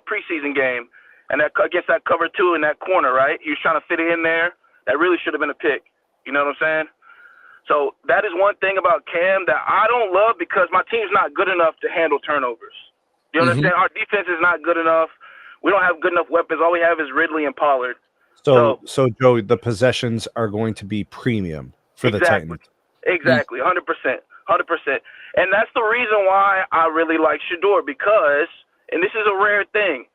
preseason game and against that cover 2 in that corner, right? He was trying to fit it in there. That really should have been a pick. You know what I'm saying? So that is one thing about Cam that I don't love because my team's not good enough to handle turnovers. You understand? Our defense is not good enough. we don't have good enough weapons. All we have is Ridley and Pollard. So Joe, the possessions are going to be premium for the Titans. Exactly, 100%. And that's the reason why I really like Shedeur, because, and this is a rare thing,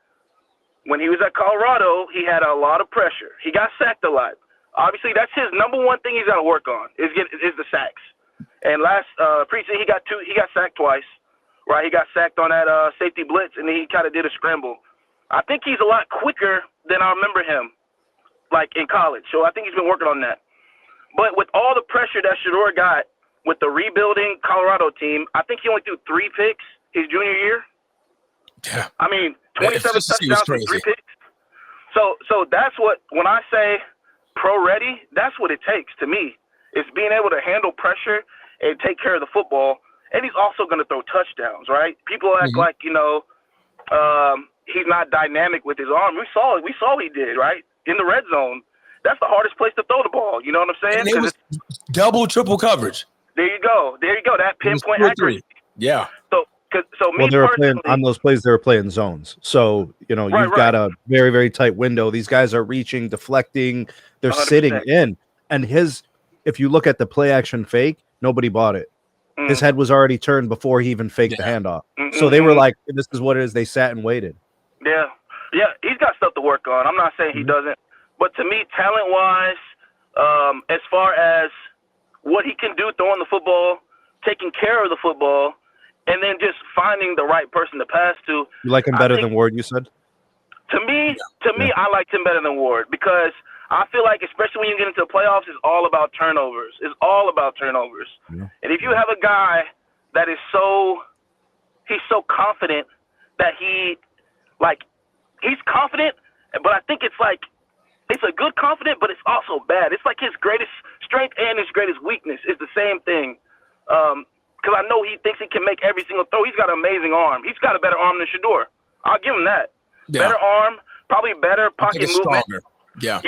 when he was at Colorado, he had a lot of pressure. He got sacked a lot. Obviously, that's his number one thing he's got to work on is the sacks. And last preseason, he got sacked twice, right? He got sacked on that safety blitz, and then he kind of did a scramble. I think he's a lot quicker than I remember him, like in college. So I think he's been working on that. But with all the pressure that Shedeur got with the rebuilding Colorado team, I think he only threw 3 picks his junior year. Yeah. I mean, 27 touchdowns and 3 picks. So that's what, when I say pro ready, that's what it takes to me. It's being able to handle pressure and take care of the football. And he's also going to throw touchdowns, right? People act like, he's not dynamic with his arm. We saw what he did, right? In the red zone. That's the hardest place to throw the ball. You know what I'm saying? And it was double, triple coverage. There you go. That pinpoint accuracy. Yeah. They were playing on those plays. They were playing zones. So, you've got a very, very tight window. These guys are reaching, deflecting. They're 100%. Sitting in. And if you look at the play action fake, nobody bought it. His head was already turned before he even faked the handoff. So they were like, this is what it is. They sat and waited. Yeah. Yeah. He's got stuff to work on. I'm not saying he doesn't. But to me, talent-wise, as far as what he can do throwing the football, taking care of the football, and then just finding the right person to pass to. You like him better than Ward, you said? To me, I liked him better than Ward because I feel like, especially when you get into the playoffs, it's all about turnovers. Yeah. And if you have a guy that is he's so confident that he's confident, but I think it's like, it's a good confident, but it's also bad. It's like his greatest strength and his greatest weakness is the same thing. Because I know he thinks he can make every single throw. He's got an amazing arm. He's got a better arm than Shedeur. I'll give him that. Yeah. Better arm, probably better pocket movement. Stronger. Yeah.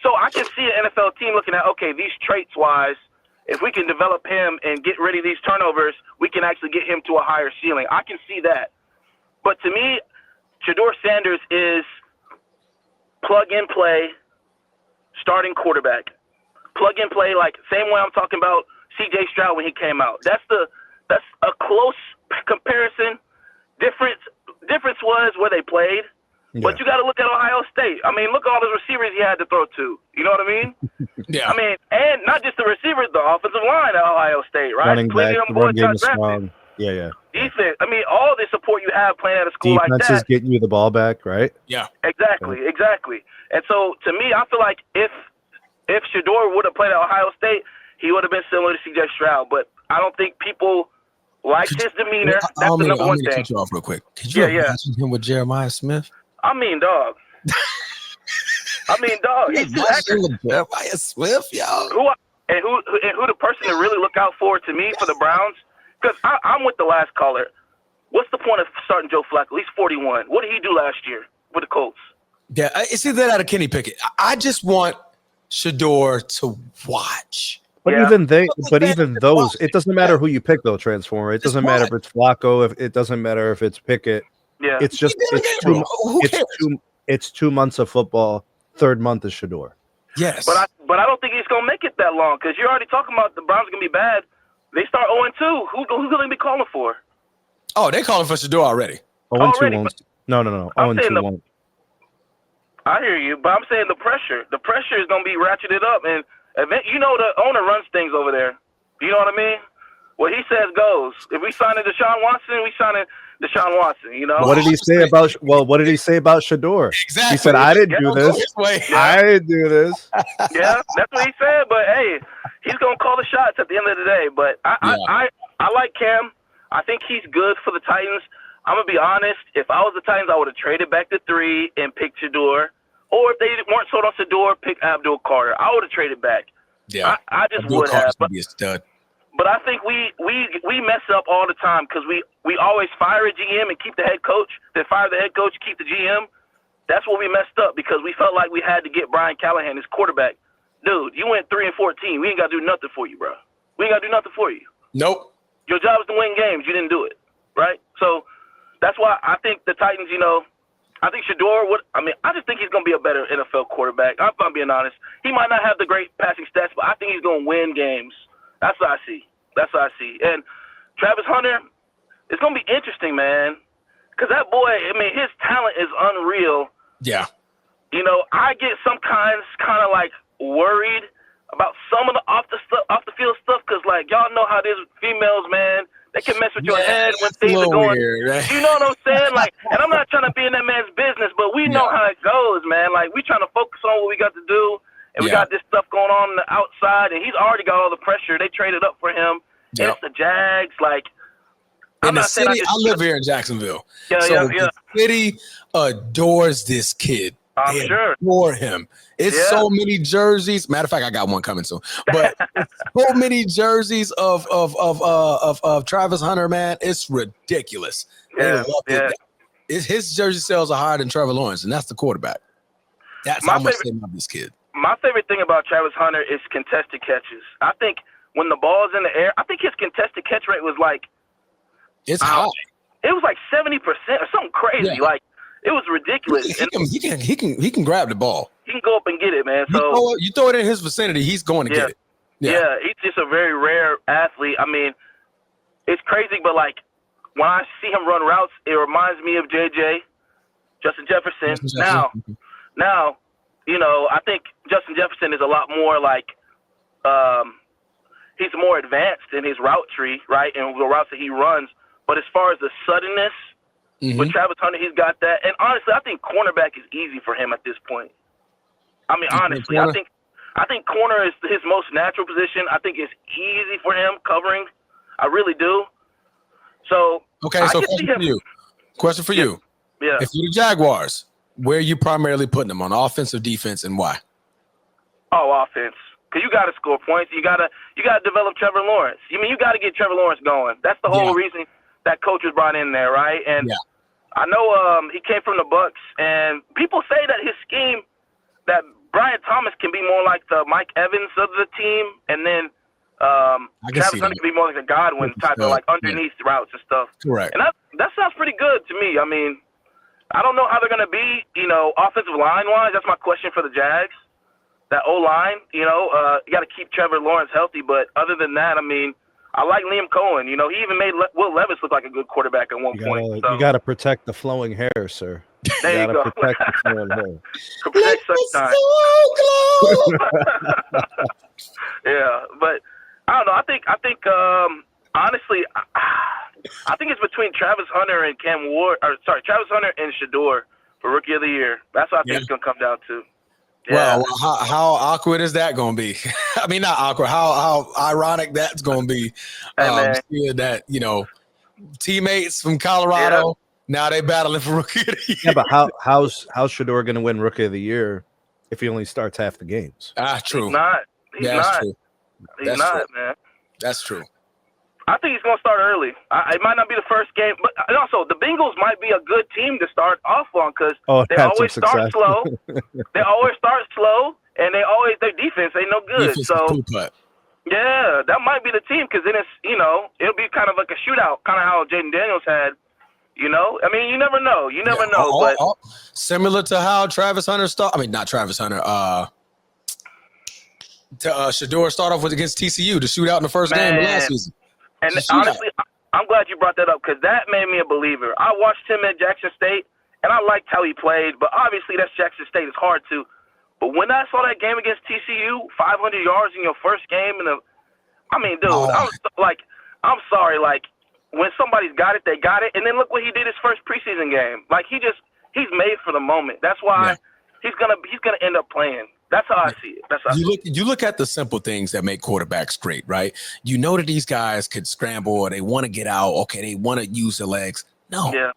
So I can see an NFL team looking at, okay, these traits-wise, if we can develop him and get rid of these turnovers, we can actually get him to a higher ceiling. I can see that. But to me, Shedeur Sanders is plug-and-play starting quarterback. Plug-and-play, like same way I'm talking about C.J. Stroud when he came out. That's a close comparison. Difference was where they played. Yeah. But you got to look at Ohio State. I mean, look at all the receivers he had to throw to. You know what I mean? Yeah. I mean, and not just the receivers, the offensive line at Ohio State, right? Running back, the run game is strong. Yeah. Defense. I mean, all the support you have playing at a school like that. Defense is getting you the ball back, right? Yeah. Exactly. And so, to me, I feel like if Shedeur would have played at Ohio State, he would have been similar to C.J. Stroud. But I don't think people liked his demeanor. That's the number one thing. Cut you off real quick. Could you imagine him with Jeremiah Smith? I mean, dog. He's Jeremiah Smith, y'all. Who the person to really look out for to me for the Browns? Because I'm with the last caller. What's the point of starting Joe Flacco? He's 41. What did he do last year with the Colts? Yeah, it's either that or Kenny Pickett. I just want Shedeur to watch. But even those, it doesn't matter who you pick though, Transformer. It doesn't matter if it's Flacco, it doesn't matter if it's Pickett. Yeah. It's just it's 2 months of football. Third month is Shedeur. Yes. But I don't think he's gonna make it that long because you're already talking about the Browns are gonna be bad. They start 0-2. Who's gonna be calling for? Oh, they're calling for Shedeur already. 0-2 won't. No. 0-2 won't. I hear you, but I'm saying the pressure is gonna be ratcheted up, and the owner runs things over there. You know what I mean? What he says goes. If we sign Deshaun Watson, we sign Deshaun Watson. You know. What did he say about? Well, what did he say about Shedeur? Exactly. He said, "I didn't do this. I didn't do this." Yeah, that's what he said. But hey, he's gonna call the shots at the end of the day. But I like Cam. I think he's good for the Titans. I'm gonna be honest. If I was the Titans, I would have traded back to 3 and picked Shedeur. Or if they weren't sold on Shedeur, pick Abdul Carter. I would have traded back. Yeah, I just would have. Be a stud. But I think we mess up all the time because we always fire a GM and keep the head coach, then fire the head coach, keep the GM. That's what we messed up because we felt like we had to get Brian Callahan, his quarterback. Dude, you went 3-14. We ain't got to do nothing for you, bro. We ain't got to do nothing for you. Nope. Your job is to win games. You didn't do it, right? So that's why I think the Titans, I think Shedeur would. I mean, I just think he's going to be a better NFL quarterback. I'm being honest. He might not have the great passing stats, but I think he's going to win games. That's what I see. And Travis Hunter, it's going to be interesting, man, because that boy, I mean, his talent is unreal. Yeah. You know, I get some kind of like worried about some of the off the field stuff, because like y'all know how it is with females, man. They can mess with your head when things are going. Weird, right? You know what I'm saying? Like, and I'm not trying to be in that man's business, but we know how it goes, man. Like, we trying to focus on what we got to do, and we got this stuff going on the outside, and he's already got all the pressure. They traded up for him. Yep. It's the Jags, like. In the city, I live here in Jacksonville. The city adores this kid. I'm sure. Adore him. It's so many jerseys. Matter of fact, I got one coming soon. But so many jerseys of Travis Hunter, man. It's ridiculous. His jersey sales are higher than Trevor Lawrence, and that's the quarterback. That's how much they love this kid. My favorite thing about Travis Hunter is contested catches. I think when the ball's in the air, I think his contested catch rate was like, it's high. It was like 70% or something crazy. Yeah. Like, it was ridiculous. He can grab the ball. He can go up and get it, man. So you throw it in his vicinity, he's going to get it. Yeah, he's just a very rare athlete. I mean, it's crazy, but like when I see him run routes, it reminds me of JJ, Justin Jefferson. Now, you know, I think Justin Jefferson is a lot more like he's more advanced in his route tree, right, and the routes that he runs. But as far as the suddenness, with Travis Hunter, he's got that. And honestly, I think cornerback is easy for him at this point. I mean, honestly, I think corner is his most natural position. I think it's easy for him covering. I really do. So question for you. Yeah. If you're the Jaguars, where are you primarily putting them, on offense or defense, and why? Oh, offense. Because you got to score points. You got to develop Trevor Lawrence. I mean, you got to get Trevor Lawrence going. That's the whole reason that coach was brought in there, right? And I know he came from the Bucs, and people say that his scheme, that Brian Thomas can be more like the Mike Evans of the team, and then Travis Hunter can be more like the Godwin type of like underneath routes and stuff. Correct. And that sounds pretty good to me. I mean, I don't know how they're going to be, you know, offensive line-wise. That's my question for the Jags. That O-line, you know, you got to keep Trevor Lawrence healthy. But other than that, I mean, I like Liam Cohen. You know, he even made Will Levis look like a good quarterback at one point. You got to protect the flowing hair, sir. There you go. Protect the flowing hair. Protect sunshine. Yeah, but I don't know. I think honestly, I think it's between Travis Hunter and Travis Hunter and Shedeur for Rookie of the Year. That's what I think it's gonna come down to. Yeah. Well, how awkward is that going to be? I mean, not awkward. How ironic that's going to be. Seeing that, you know, teammates from Colorado, now they battling for Rookie of the Year. Yeah, but how's Shedeur going to win Rookie of the Year if he only starts half the games? True. He's not. True. He's not, man. That's true. I think he's going to start early. It might not be the first game, but also the Bengals might be a good team to start off on because they always start slow. They always start slow, and their defense ain't no good. Yeah, that might be the team because then it's, you know, it'll be kind of like a shootout, kind of how Jaden Daniels had. You know, I mean, you never know. You never know. But similar to how Travis Hunter not Travis Hunter. Shedeur start off with against TCU to shoot out in the first game of last season. And honestly, I'm glad you brought that up because that made me a believer. I watched him at Jackson State, and I liked how he played, but obviously that's Jackson State. It's hard to. But when I saw that game against TCU, 500 yards in your first game, I'm sorry. Like, when somebody's got it, they got it. And then look what he did his first preseason game. Like, he's made for the moment. That's why he's gonna end up playing. That's how I see it. You look at the simple things that make quarterbacks great, right? You know that these guys could scramble or they want to get out. Okay, they want to use their legs. No. Yeah.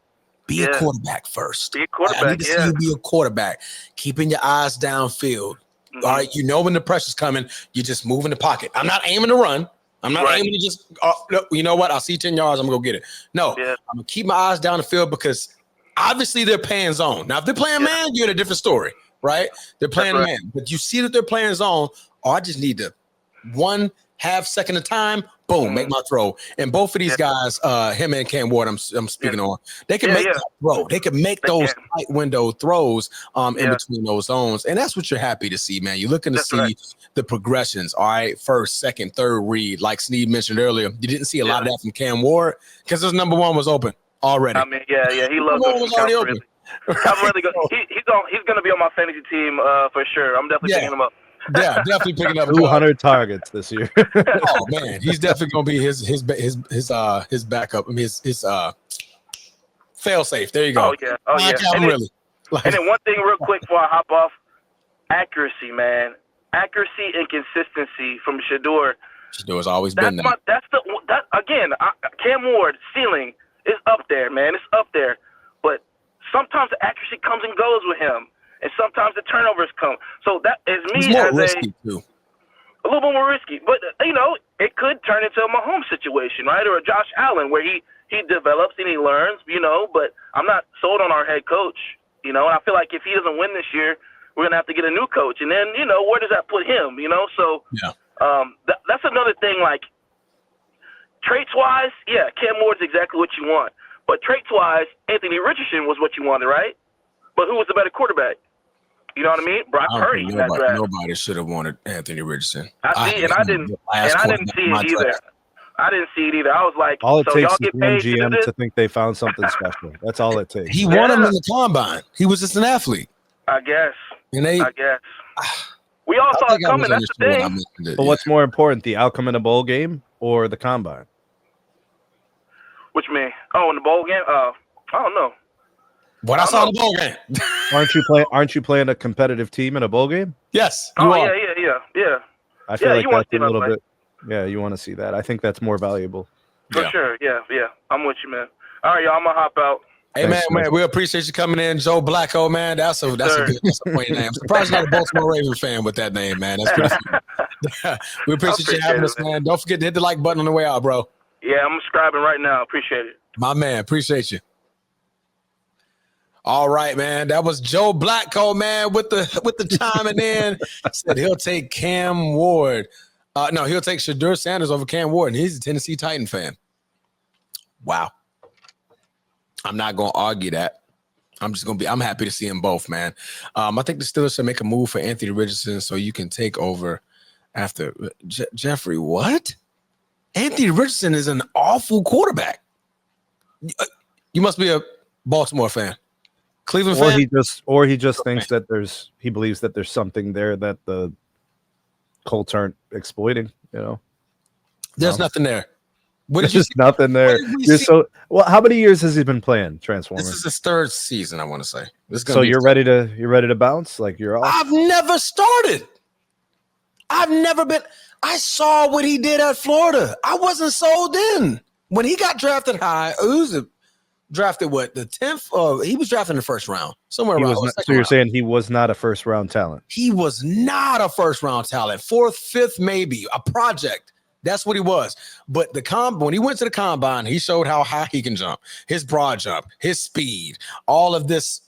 Be a quarterback first. Be a quarterback. I need to see you be a quarterback. Keeping your eyes downfield. Mm-hmm. All right. You know when the pressure's coming, you just move in the pocket. I'm not aiming to run. I'm not aiming to just, no, you know what? I'll see 10 yards. I'm going to go get it. No, I'm going to keep my eyes down the field because obviously they're playing zone. Now, if they're playing man, you're in a different story. Right? They're playing man. But you see that they're playing zone. I just need to, one, half second of time, boom, make my throw. And both of these guys, him and Cam Ward, I'm speaking on, they can make that throw. They can make those tight window throws in between those zones. And that's what you're happy to see, man. You're looking to see the progressions. All right, first, second, third read, like Sneed mentioned earlier. You didn't see a lot of that from Cam Ward because his number one was open already. I mean, he loves it. Was already open. Really good. He's going to be on my fantasy team for sure. I'm definitely picking him up. Yeah, definitely picking up 200 targets this year. Oh man, he's definitely gonna be his backup. I mean his fail safe. There you go. Oh yeah. And then one thing real quick before I hop off, accuracy, man. Accuracy and consistency from Shedeur. Shedeur's always been there. Cam Ward ceiling is up there, man. It's up there. But sometimes the accuracy comes and goes with him. And sometimes the turnovers come. So that is me as risky too. A little bit more risky. But, it could turn into a Mahomes situation, right? Or a Josh Allen where he develops and he learns, But I'm not sold on our head coach, And I feel like if he doesn't win this year, we're going to have to get a new coach. And then, where does that put him, So that's another thing, like traits-wise, Cam Ward's exactly what you want. But traits-wise, Anthony Richardson was what you wanted, right? But who was the better quarterback? You know what I mean? Brock Purdy in that draft. Nobody should have wanted Anthony Richardson. I didn't see it either. I didn't see it either. I was like, all it so takes y'all is get one paid GM to think they found something special. That's all it takes. He won him in the combine. He was just an athlete. I guess. And I guess. We all saw it coming. That's the thing. But what's more important, the outcome in a bowl game or the combine? Which mean? Oh, in the bowl game? I don't know. What I saw in the bowl game. Aren't you playing a competitive team in a bowl game? Yes. Yeah. I feel like that's a little bit. Yeah, you want to see that. I think that's more valuable. For sure. Yeah. I'm with you, man. All right, y'all. I'm gonna hop out. Hey, man, we appreciate you coming in, Joe Blacko, man. That's a point name. I'm surprised you're not a Baltimore Ravens fan with that name, man. That's pretty. We appreciate you having us, man. Don't forget to hit the like button on the way out, bro. Yeah, I'm subscribing right now. Appreciate it. My man, appreciate you. All right, man. That was Joe Blacko, man, with the chiming in. Said he'll take Cam Ward. No, he'll take Shedeur Sanders over Cam Ward, and he's a Tennessee Titan fan. Wow. I'm not going to argue that. I'm happy to see them both, man. I think the Steelers should make a move for Anthony Richardson so you can take over after Jeffrey. What? Anthony Richardson is an awful quarterback. You must be a Baltimore fan. Cleveland fan? He just thinks that he believes that there's something there that the Colts aren't exploiting, There's nothing there. There's just nothing there. How many years has he been playing Transformers? This is his third season, I want to say. So you're ready to bounce? Like you're off? I've never started. I've never been. I saw what he did at Florida. I wasn't sold in. When he got drafted high, drafted what, the 10th? He was drafted in the first round, somewhere around. So you're saying he was not a first round talent? He was not a first round talent. 4th, 5th, maybe a project. That's what he was. But when he went to the combine, he showed how high he can jump, his broad jump, his speed, all of this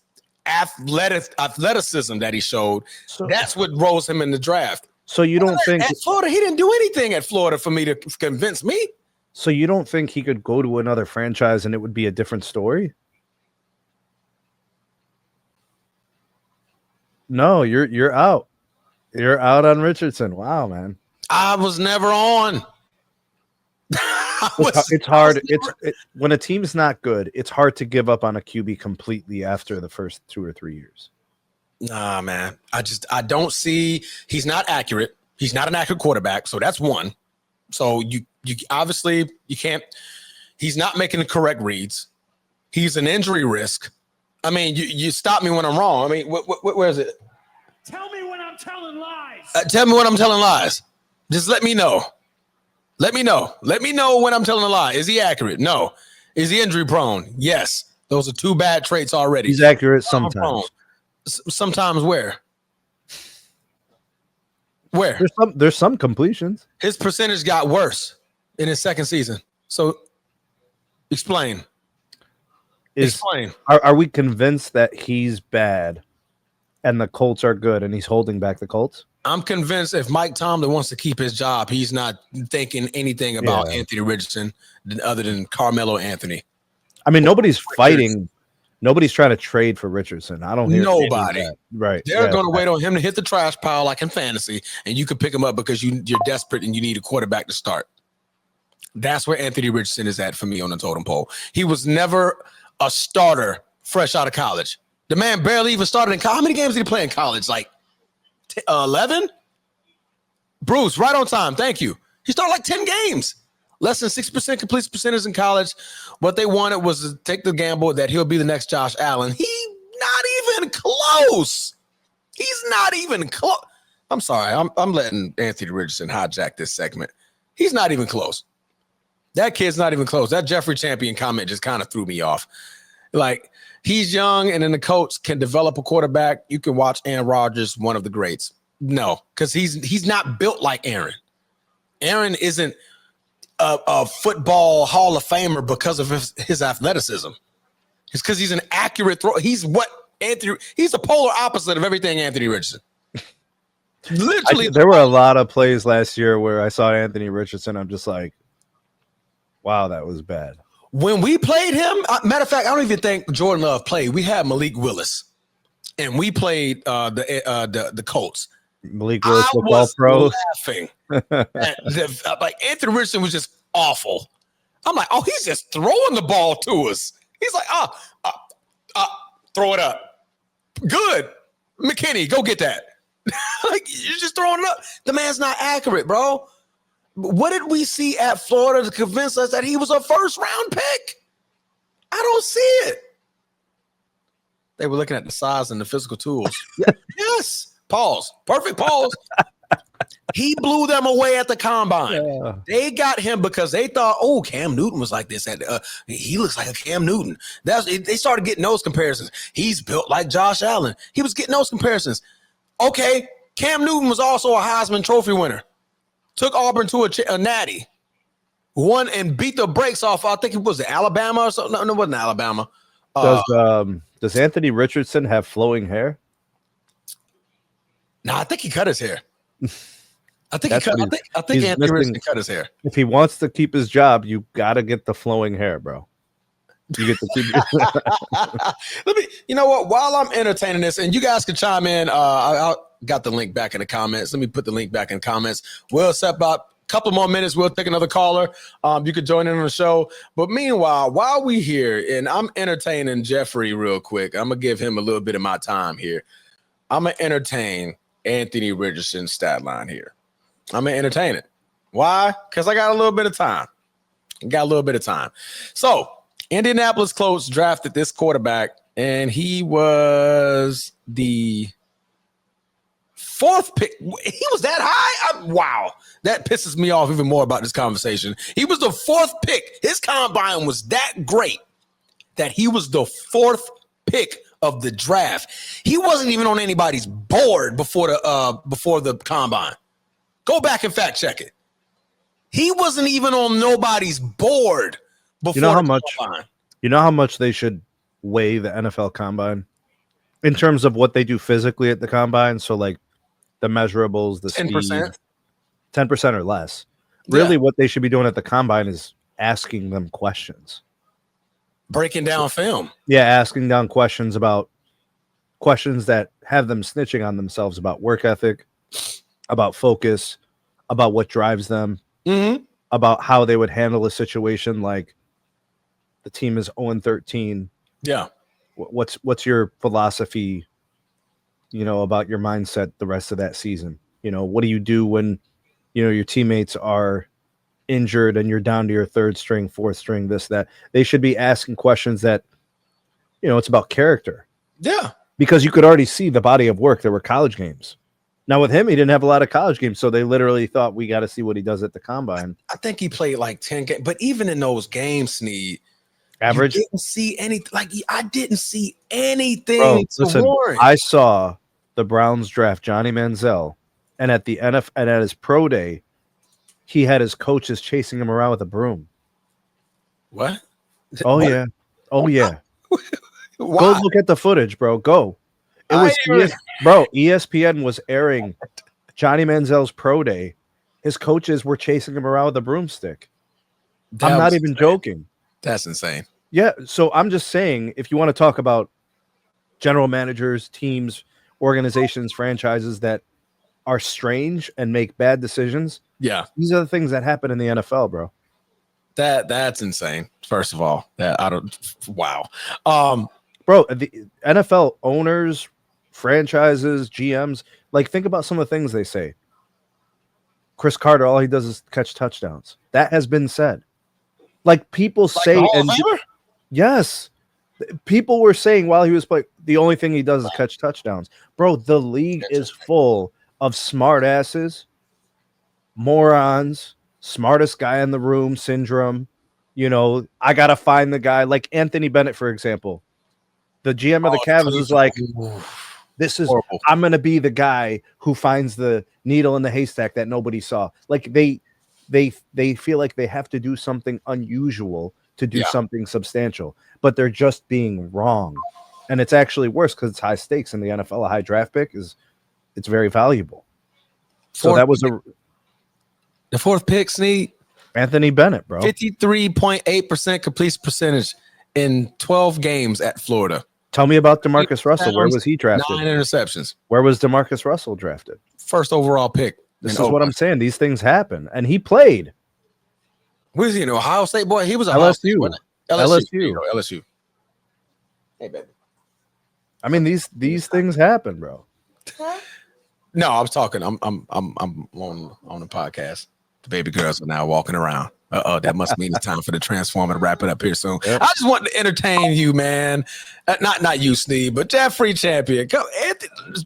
athleticism that he showed. So, that's what rose him in the draft. So you don't think at Florida, he didn't do anything at Florida for me to convince me. So you don't think he could go to another franchise and it would be a different story? No, you're out. You're out on Richardson. Wow, man. I was never on. It's hard. When a team's not good, it's hard to give up on a QB completely after the first 2 or 3 years. Nah, man. I don't see. He's not accurate. He's not an accurate quarterback. So that's one. So you obviously you can't. He's not making the correct reads. He's an injury risk. I mean, you stop me when I'm wrong. I mean, where is it? Tell me when I'm telling lies. Tell me when I'm telling lies. Just let me know. Let me know. Let me know when I'm telling a lie. Is he accurate? No. Is he injury prone? Yes. Those are 2 bad traits already. He's accurate sometimes. Sometimes where? Where? There's some completions. His percentage got worse in his second season. So explain. Explain. Are we convinced that he's bad and the Colts are good and he's holding back the Colts? I'm convinced if Mike Tomlin wants to keep his job, he's not thinking anything about Anthony Richardson other than Carmelo Anthony. I mean, nobody's fighting. Nobody's trying to trade for Richardson. I don't hear nobody. Right. They're going to wait on him to hit the trash pile like in fantasy, and you can pick him up because you're desperate and you need a quarterback to start. That's where Anthony Richardson is at for me on the totem pole. He was never a starter fresh out of college. The man barely even started in college. How many games did he play in college? Like 11? Bruce, right on time. Thank you. He started like 10 games. Less than 6% completion percentage in college. What they wanted was to take the gamble that he'll be the next Josh Allen. He's not even close. He's not even close. I'm sorry. I'm letting Anthony Richardson hijack this segment. He's not even close. That kid's not even close. That Jeffrey Champion comment just kind of threw me off. Like, he's young, and then the coach can develop a quarterback. You can watch Aaron Rodgers, one of the greats. No, because he's not built like Aaron. Aaron isn't a football Hall of Famer because of his athleticism. It's because he's an accurate throw. He's the polar opposite of everything Anthony Richardson. Literally. There were a lot of plays last year where I saw Anthony Richardson. I'm just like, wow, that was bad. When we played him, matter of fact, I don't even think Jordan Love played. We had Malik Willis, and we played the Colts. Malik Willis, football pro. Laughing. Like Anthony Richardson was just awful. I'm like, oh, he's just throwing the ball to us. He's like, throw it up. Good. McKinney, go get that. Like, you're just throwing it up. The man's not accurate, bro. What did we see at Florida to convince us that he was a first-round pick? I don't see it. They were looking at the size and the physical tools. Yes. Pause. Perfect pause. He blew them away at the combine. Yeah. They got him because they thought, oh, Cam Newton was like this. He looks like a Cam Newton. They started getting those comparisons. He's built like Josh Allen. He was getting those comparisons. Okay, Cam Newton was also a Heisman Trophy winner. Took Auburn to a natty. Won and beat the brakes off. I think it was Alabama or something. No, it wasn't Alabama. Does Anthony Richardson have flowing hair? No, I think he cut his hair. I think Anthony Richardson cut his hair. If he wants to keep his job, you got to get the flowing hair, bro. You get to keep. You know what? While I'm entertaining this, and you guys can chime in, I got the link back in the comments. Let me put the link back in the comments. We'll set about a couple more minutes. We'll take another caller. You could join in on the show. But meanwhile, while we here, and I'm entertaining Jeffrey real quick, I'm gonna give him a little bit of my time here. I'm gonna entertain Anthony Richardson's stat line here. I'm gonna entertain it. Why? Because I got a little bit of time. So Indianapolis Colts drafted this quarterback, and he was the 4th pick. He was that high? Wow. That pisses me off even more about this conversation. He was the 4th pick. His combine was that great that he was the 4th pick of the draft. He wasn't even on anybody's board before the combine. Go back and fact check it. He wasn't even on nobody's board before combine. You know how much they should weigh the NFL combine in terms of what they do physically at the combine? So like the measurables, the 10%, 10% or less. Really, what they should be doing at the combine is asking them questions. Breaking down film. Yeah, asking down questions that have them snitching on themselves about work ethic, about focus, about what drives them, about how they would handle a situation like the team is 0-13. Yeah. What's your philosophy, about your mindset the rest of that season? What do you do when, your teammates are injured and you're down to your 3rd string, 4th string, this, that? They should be asking questions that, it's about character. Yeah. Because you could already see the body of work. There were college games. Now with him, he didn't have a lot of college games, so they literally thought we got to see what he does at the combine. I think he played like 10 games, but even in those games, Sneed, average. You didn't see anything. Like I didn't see anything. Bro, listen, I saw the Browns draft Johnny Manziel, and at the NFL and at his pro day, he had his coaches chasing him around with a broom. What? Oh what? Yeah. Oh yeah. Go look at the footage, bro. Go. It was ESPN was airing Johnny Manziel's pro day, his coaches were chasing him around with a broomstick. I'm not even joking. That's insane. Yeah, so I'm just saying, if you want to talk about general managers, teams, organizations, franchises that are strange and make bad decisions, yeah, these are the things that happen in the NFL, bro. That's insane. First of all, wow. Bro, the NFL owners, franchises, GMs, like think about some of the things they say. Chris Carter, all he does is catch touchdowns. That has been said. Like people say, and yes, people were saying while he was playing, the only thing he does is catch touchdowns. Bro, the league is full of smart asses, morons, smartest guy in the room syndrome. You know, I gotta find the guy like Anthony Bennett, for example. The GM of the Cavs is like, this is horrible. I'm gonna be the guy who finds the needle in the haystack that nobody saw. Like they feel like they have to do something unusual to do something substantial, but they're just being wrong. And it's actually worse because it's high stakes in the NFL. A high draft pick it's very valuable. So that was the fourth pick, Snead. Anthony Bennett, bro. 53.8% completion percentage in 12 games at Florida. Tell me about DeMarcus Russell. Where was he drafted? 9 interceptions. Where was DeMarcus Russell drafted? First overall pick. This is what I'm saying. These things happen. And he played. Where is he? An Ohio State boy? He was a LSU. LSU. Hey, baby. I mean, these things happen, bro. No, I was talking. I'm on the podcast. The baby girls are now walking around. That must mean it's time for the Transformer to wrap it up here soon. Yep. I just want to entertain you, man. Not you, Sneed, but Jeffrey Champion. Come,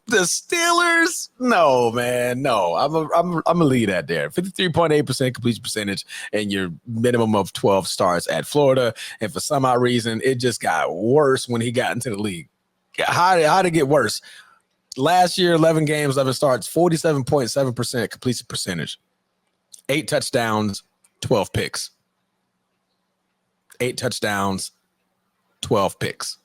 the Steelers? No, man, no. I'm gonna leave that there. 53.8% completion percentage, and your minimum of 12 starts at Florida. And for some odd reason, it just got worse when he got into the league. How did it get worse? Last year, 11 games, 11 starts, 47.7% completion percentage. 8 touchdowns, 12 picks. 8 touchdowns, 12 picks.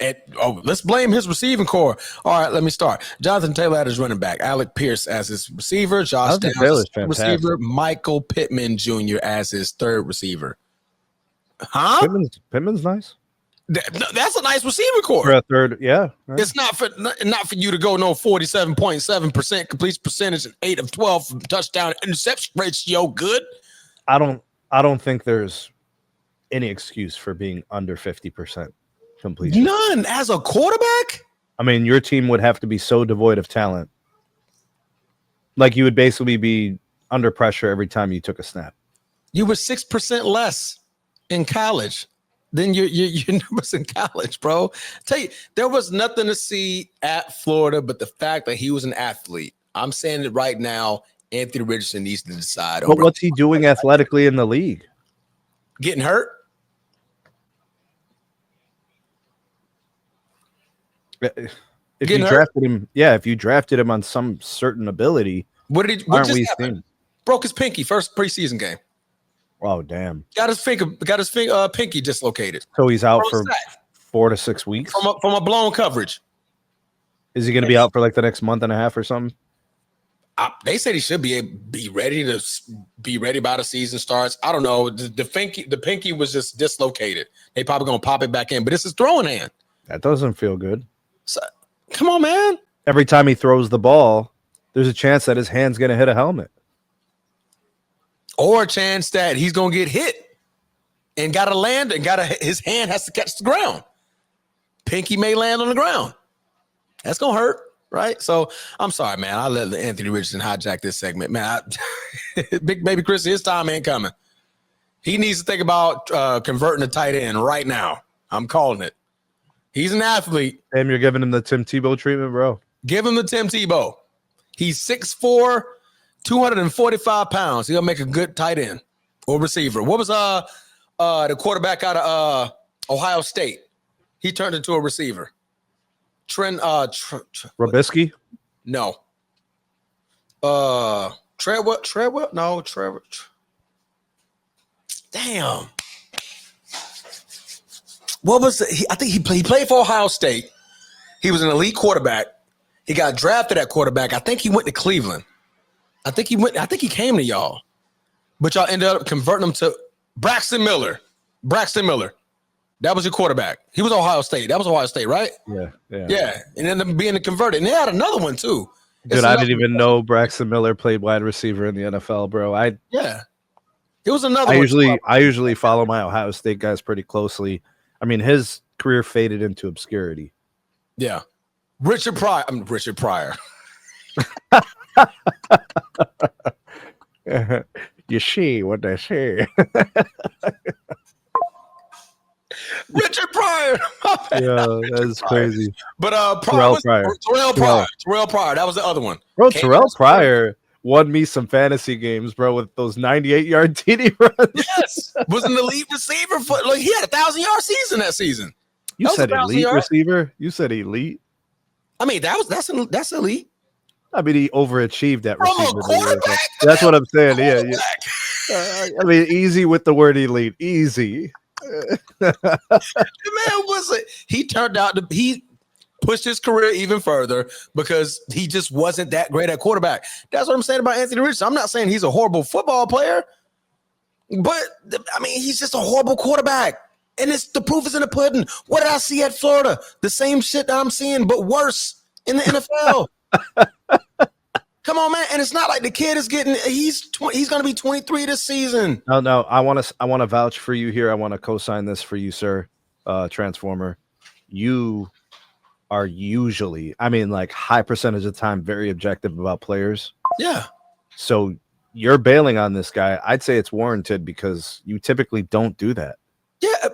And let's blame his receiving core. All right, let me start. Jonathan Taylor as running back, Alec Pierce as his receiver, Josh Downs as his receiver, Michael Pittman Jr. as his third receiver. Huh? Pittman's nice. That's a nice receiver core. For a third, yeah. It's not for you to go 47.7% completion percentage and 8 of 12 touchdown interception ratio. Good. I don't think there's any excuse for being under 50% completion. None as a quarterback. I mean, your team would have to be so devoid of talent. Like you would basically be under pressure every time you took a snap. You were 6% less in college. Then your numbers in college, bro. Tell you, there was nothing to see at Florida but the fact that he was an athlete. I'm saying it right now. Anthony Richardson needs to decide. But what's he doing athletically in the league? Getting hurt? If you drafted him on some certain ability, what just happened? Broke his pinky first preseason game. Oh, damn. Got his pinky dislocated. So he's out for 4 to 6 weeks? From a blown coverage. Is he going to be out for like the next month and a half or something? They said he should be ready by the season starts. I don't know. The pinky was just dislocated. They probably going to pop it back in, but it's his throwing hand. That doesn't feel good. So, come on, man. Every time he throws the ball, there's a chance that his hand's going to hit a helmet. Or a chance that he's going to get hit and got to land and his hand has to catch the ground. Pinky may land on the ground. That's going to hurt, right? So I'm sorry, man. I let Anthony Richardson hijack this segment. Man, Big Baby Chris, his time ain't coming. He needs to think about converting a tight end right now. I'm calling it. He's an athlete. Damn, you're giving him the Tim Tebow treatment, bro. Give him the Tim Tebow. He's 6'4", 245 pounds. He'll make a good tight end or receiver. What was the quarterback out of Ohio State? He turned into a receiver. Robisky? No. Treadwell? No, Trevor. Damn. What was I think he played for Ohio State. He was an elite quarterback. He got drafted at quarterback. I think he went to Cleveland. I think he came to y'all. But y'all ended up converting him to Braxton Miller. That was your quarterback. He was Ohio State. That was Ohio State, right? Yeah. And ended up being converted. And they had another one too. Dude, I didn't even know Braxton Miller played wide receiver in the NFL, bro. It was another I one. I usually follow my Ohio State guys pretty closely. I mean, his career faded into obscurity. Yeah. Richard Pryor. You see what they say. Richard Pryor. Yeah, that's crazy. But Terrell Pryor. That was the other one. Bro, Terrell Pryor won me some fantasy games, bro, with those 98-yard TD runs. Yes. Was an elite receiver for he had a 1,000-yard season that season. You said elite receiver? You said elite? I mean, that's elite. I mean, he overachieved at receiver. From a quarterback? That's what I'm saying. Yeah. I mean, easy with the word elite. Easy. The man he turned out he pushed his career even further because he just wasn't that great at quarterback. That's what I'm saying about Anthony Richardson. I'm not saying he's a horrible football player, but I mean, he's just a horrible quarterback. And the proof is in the pudding. What did I see at Florida? The same shit that I'm seeing, but worse in the NFL. Come on, man. And it's not like the kid is he's going to be 23 this season. No. I want to vouch for you here. I want to co-sign this for you, sir. Transformer. You are usually, I mean, like high percentage of the time, very objective about players. Yeah. So you're bailing on this guy. I'd say it's warranted because you typically don't do that. Yeah.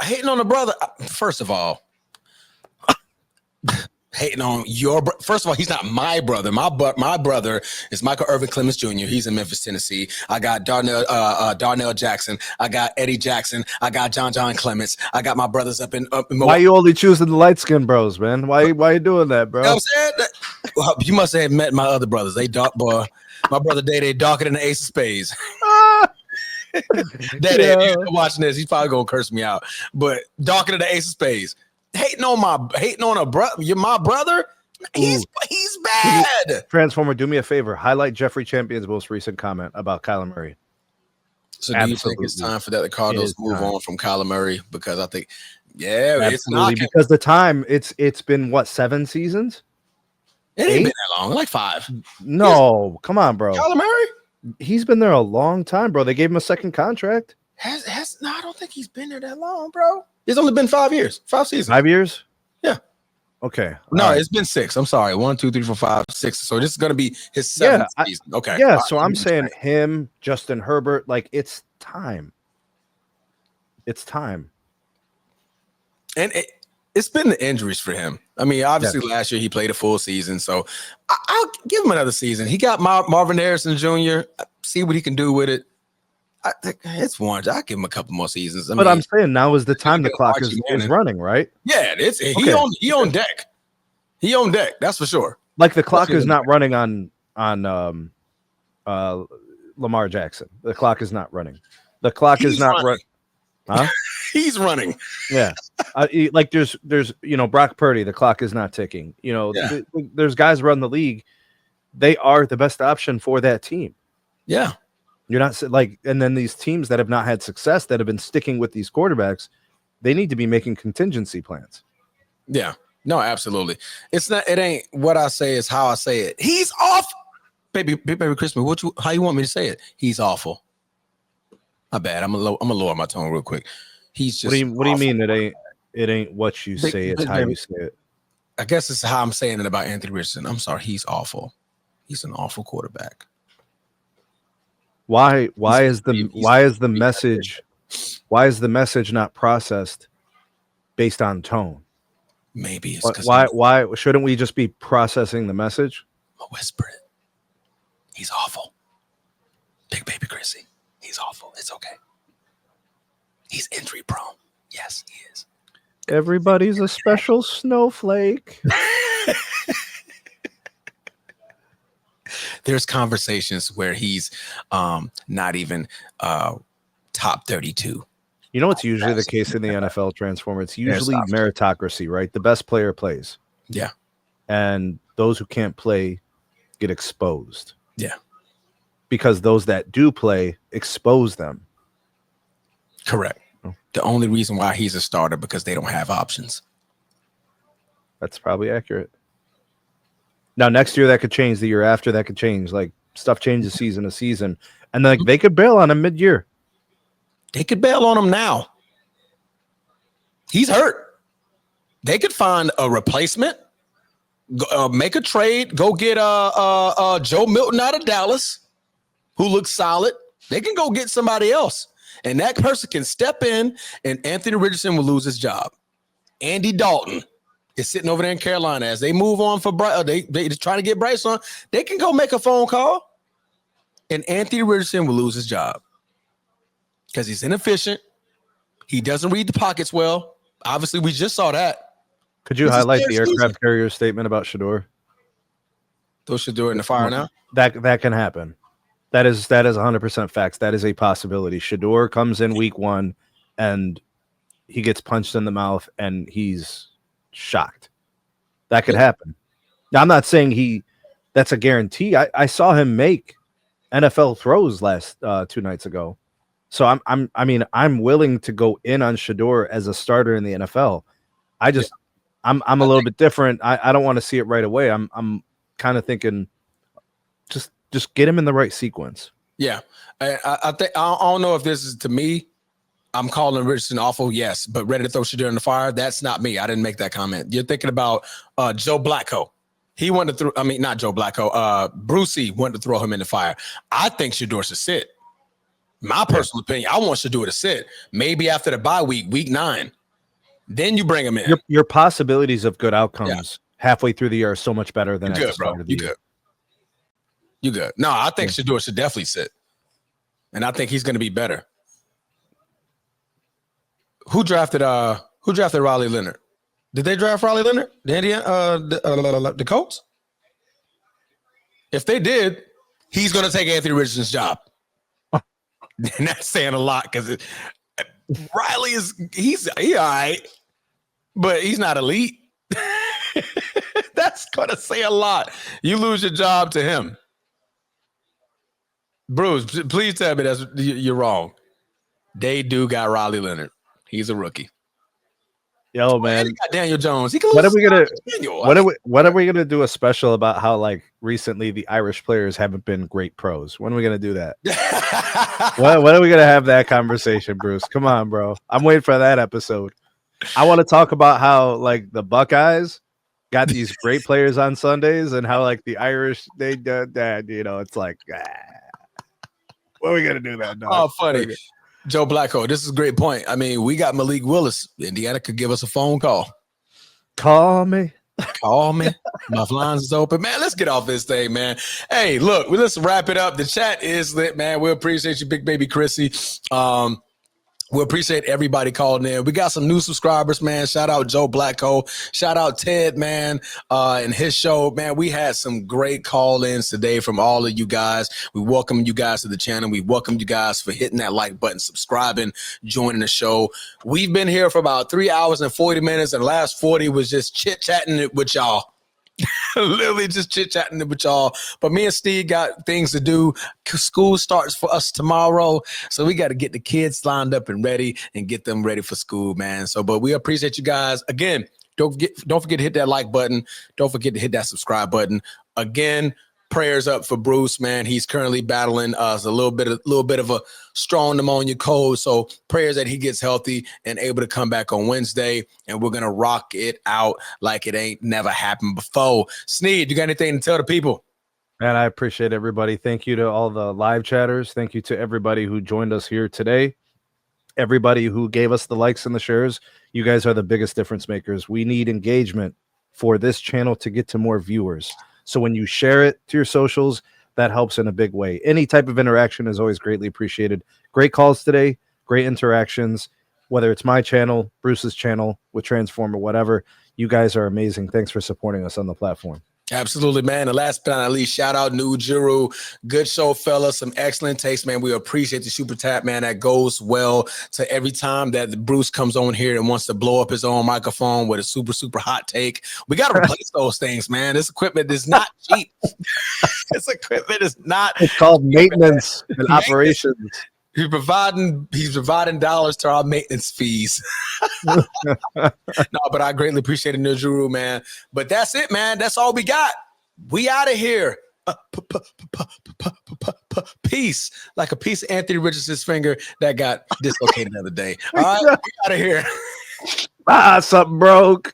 Hating on the brother. First of all, hating on first of all, he's not my brother. My brother is Michael Irvin Clemens Jr. He's in Memphis, Tennessee. I got Darnell Jackson. I got Eddie Jackson. I got John Clements. I got my brothers up in Milwaukee. Why you only choosing the light skinned bros, man? Why you doing that, bro? You know what I'm saying? Well, you must have met my other brothers. They dark, boy. My brother Day darker than the Ace of Spades. Daddy, if you're watching this, he's probably gonna curse me out. But darker than the Ace of Spades. Hating on a brother. You're my brother. He's bad. Transformer, do me a favor. Highlight Jeffrey Champion's most recent comment about Kyler Murray. So do you think it's time for that the Cardinals move on from Kyler Murray? Because I think, it's not because the time it's been what, 7 seasons? It ain't been that long, like 5. No, come on, bro. Kyler Murray? He's been there a long time, bro. They gave him a second contract. No, I don't think he's been there that long, bro. It's only been 5 years, 5 seasons. 5 years? Yeah. Okay. No, it's been 6. I'm sorry. 1, 2, 3, 4, 5, 6. So this is going to be his 7th season. Okay. Yeah. So I'm saying him, Justin Herbert, like it's time. It's time. And it's been the injuries for him. I mean, obviously last year he played a full season, so I'll give him another season. He got Marvin Harrison Jr. See what he can do with it. I think it's warranted. I'll give him a couple more seasons. I'm saying now is the time the clock is running, right? Yeah, he on deck. He on deck, that's for sure. Like the clock is not running on Lamar Jackson. The clock is not running. The clock is not running. Huh? He's running. Yeah. Like there's Brock Purdy, the clock is not ticking. There's guys around the league. They are the best option for that team. Yeah. You're not and then these teams that have not had success that have been sticking with these quarterbacks, they need to be making contingency plans. Yeah. No, absolutely. It ain't what I say, is how I say it. He's off. Baby Christmas, how you want me to say it? He's awful. My bad. I'm gonna lower my tone real quick. He's just what do you mean it ain't what you say, it's how you say it? I guess it's how I'm saying it about Anthony Richardson. I'm sorry, he's awful. He's an awful quarterback. Why is the message not processed based on tone? Maybe it's because why shouldn't we just be processing the message? I'll whisper it. He's awful. Big baby Chrissy. He's awful. It's okay. He's injury prone. Yes, he is. Everybody's a special snowflake. There's conversations where he's not even top 32. You know what's usually the case in the NFL, Transformer? It's usually meritocracy, right? The best player plays. Yeah. and those who can't play get exposed. Yeah. Because those that do play expose them. Correct. The only reason why he's a starter because they don't have options. That's probably accurate. Now, next year that could change. The year after that could change. Like, stuff changes season to season. And like they could bail on him mid-year. They could bail on him now. He's hurt. They could find a replacement, make a trade, go get Joe Milton out of Dallas, who looks solid. They can go get somebody else. And that person can step in, and Anthony Richardson will lose his job. Andy Dalton is sitting over there in Carolina. As they move on for they trying to get Bryce on, they can go make a phone call, and Anthony Richardson will lose his job because he's inefficient. He doesn't read the pockets well. Obviously, we just saw that. Could you highlight the aircraft carrier statement about Shedeur? Those should do it in the fire now. That can happen. That is 100% facts. That is a possibility. Shedeur comes in week 1 and he gets punched in the mouth and he's shocked. That could happen. Now, I'm not saying that's a guarantee. I saw him make NFL throws last 2 nights ago. So I'm willing to go in on Shedeur as a starter in the NFL. I'm a little bit different. I don't want to see it right away. I'm kind of thinking just get him in the right sequence. Yeah. I think I don't know if this is to me. I'm calling Richardson awful, yes, but ready to throw Shedeur in the fire. That's not me. I didn't make that comment. You're thinking about Joe Blacko. He wanted to throw, not Joe Blacko. Brucey wanted to throw him in the fire. I think Shedeur should sit. My personal opinion, I want Shedeur to sit. Maybe after the bye week 9. Then you bring him in. Your possibilities of good outcomes halfway through the year are so much better than at the start of the year. You good. No, I think Shedeur should definitely sit. And I think he's going to be better. Who drafted Riley Leonard? Did they draft Riley Leonard? The Colts? If they did, he's going to take Anthony Richardson's job. And that's saying a lot because Riley he's all right, but he's not elite. That's going to say a lot. You lose your job to him. Bruce, please tell me you're wrong. They do got Riley Leonard. He's a rookie. Yo, man. He got Daniel Jones. When are we gonna do a special about how like recently the Irish players haven't been great pros? When are we gonna do that? when are we gonna have that conversation, Bruce? Come on, bro. I'm waiting for that episode. I want to talk about how like the Buckeyes got these great players on Sundays and how like the Irish they did that. It's like when are we gonna do that? Dog? Oh, funny. Joe Blacko, this is a great point. I mean, we got Malik Willis. Indiana could give us a phone call. Call me. My lines is open. Man, let's get off this thing, man. Hey, look, let's wrap it up. The chat is lit, man. We appreciate you, Big Baby Chrissy. We appreciate everybody calling in. We got some new subscribers, man. Shout out Joe Blacko. Shout out Ted, man, and his show. Man, we had some great call-ins today from all of you guys. We welcome you guys to the channel. We welcome you guys for hitting that like button, subscribing, joining the show. We've been here for about 3 hours and 40 minutes, and the last 40 was just chit-chatting with y'all. Literally just chit-chatting with y'all. But me and Steve got things to do. School starts for us tomorrow, so we got to get the kids lined up and ready and get them ready for school, man. But we appreciate you guys. Again, don't forget to hit that like button. Don't forget to hit that subscribe button. Again, prayers up for Bruce, man. He's currently battling a little bit of a strong pneumonia cold. So prayers that he gets healthy and able to come back on Wednesday. And we're gonna rock it out like it ain't never happened before. Sneed, you got anything to tell the people? Man, I appreciate everybody. Thank you to all the live chatters. Thank you to everybody who joined us here today. Everybody who gave us the likes and the shares. You guys are the biggest difference makers. We need engagement for this channel to get to more viewers. So when you share it to your socials, that helps in a big way. Any type of interaction is always greatly appreciated. Great calls today, great interactions, whether it's my channel, Bruce's channel with Transform or whatever. You guys are amazing. Thanks for supporting us on the platform. Absolutely, man. And last but not least, shout out New Juru. Good show, fella. Some excellent taste, man. We appreciate the super tap, man. That goes well to every time that Bruce comes on here and wants to blow up his own microphone with a super, super hot take. We got to replace those things, man. This equipment is not cheap. This equipment is not. It's called maintenance and operations. He's providing dollars to our maintenance fees. No, but I greatly appreciate it, Nujuru, man. But that's it, man. That's all we got. We out of here. Peace. Like a piece of Anthony Richardson's finger that got dislocated the other day. All right, we out of here. Something broke.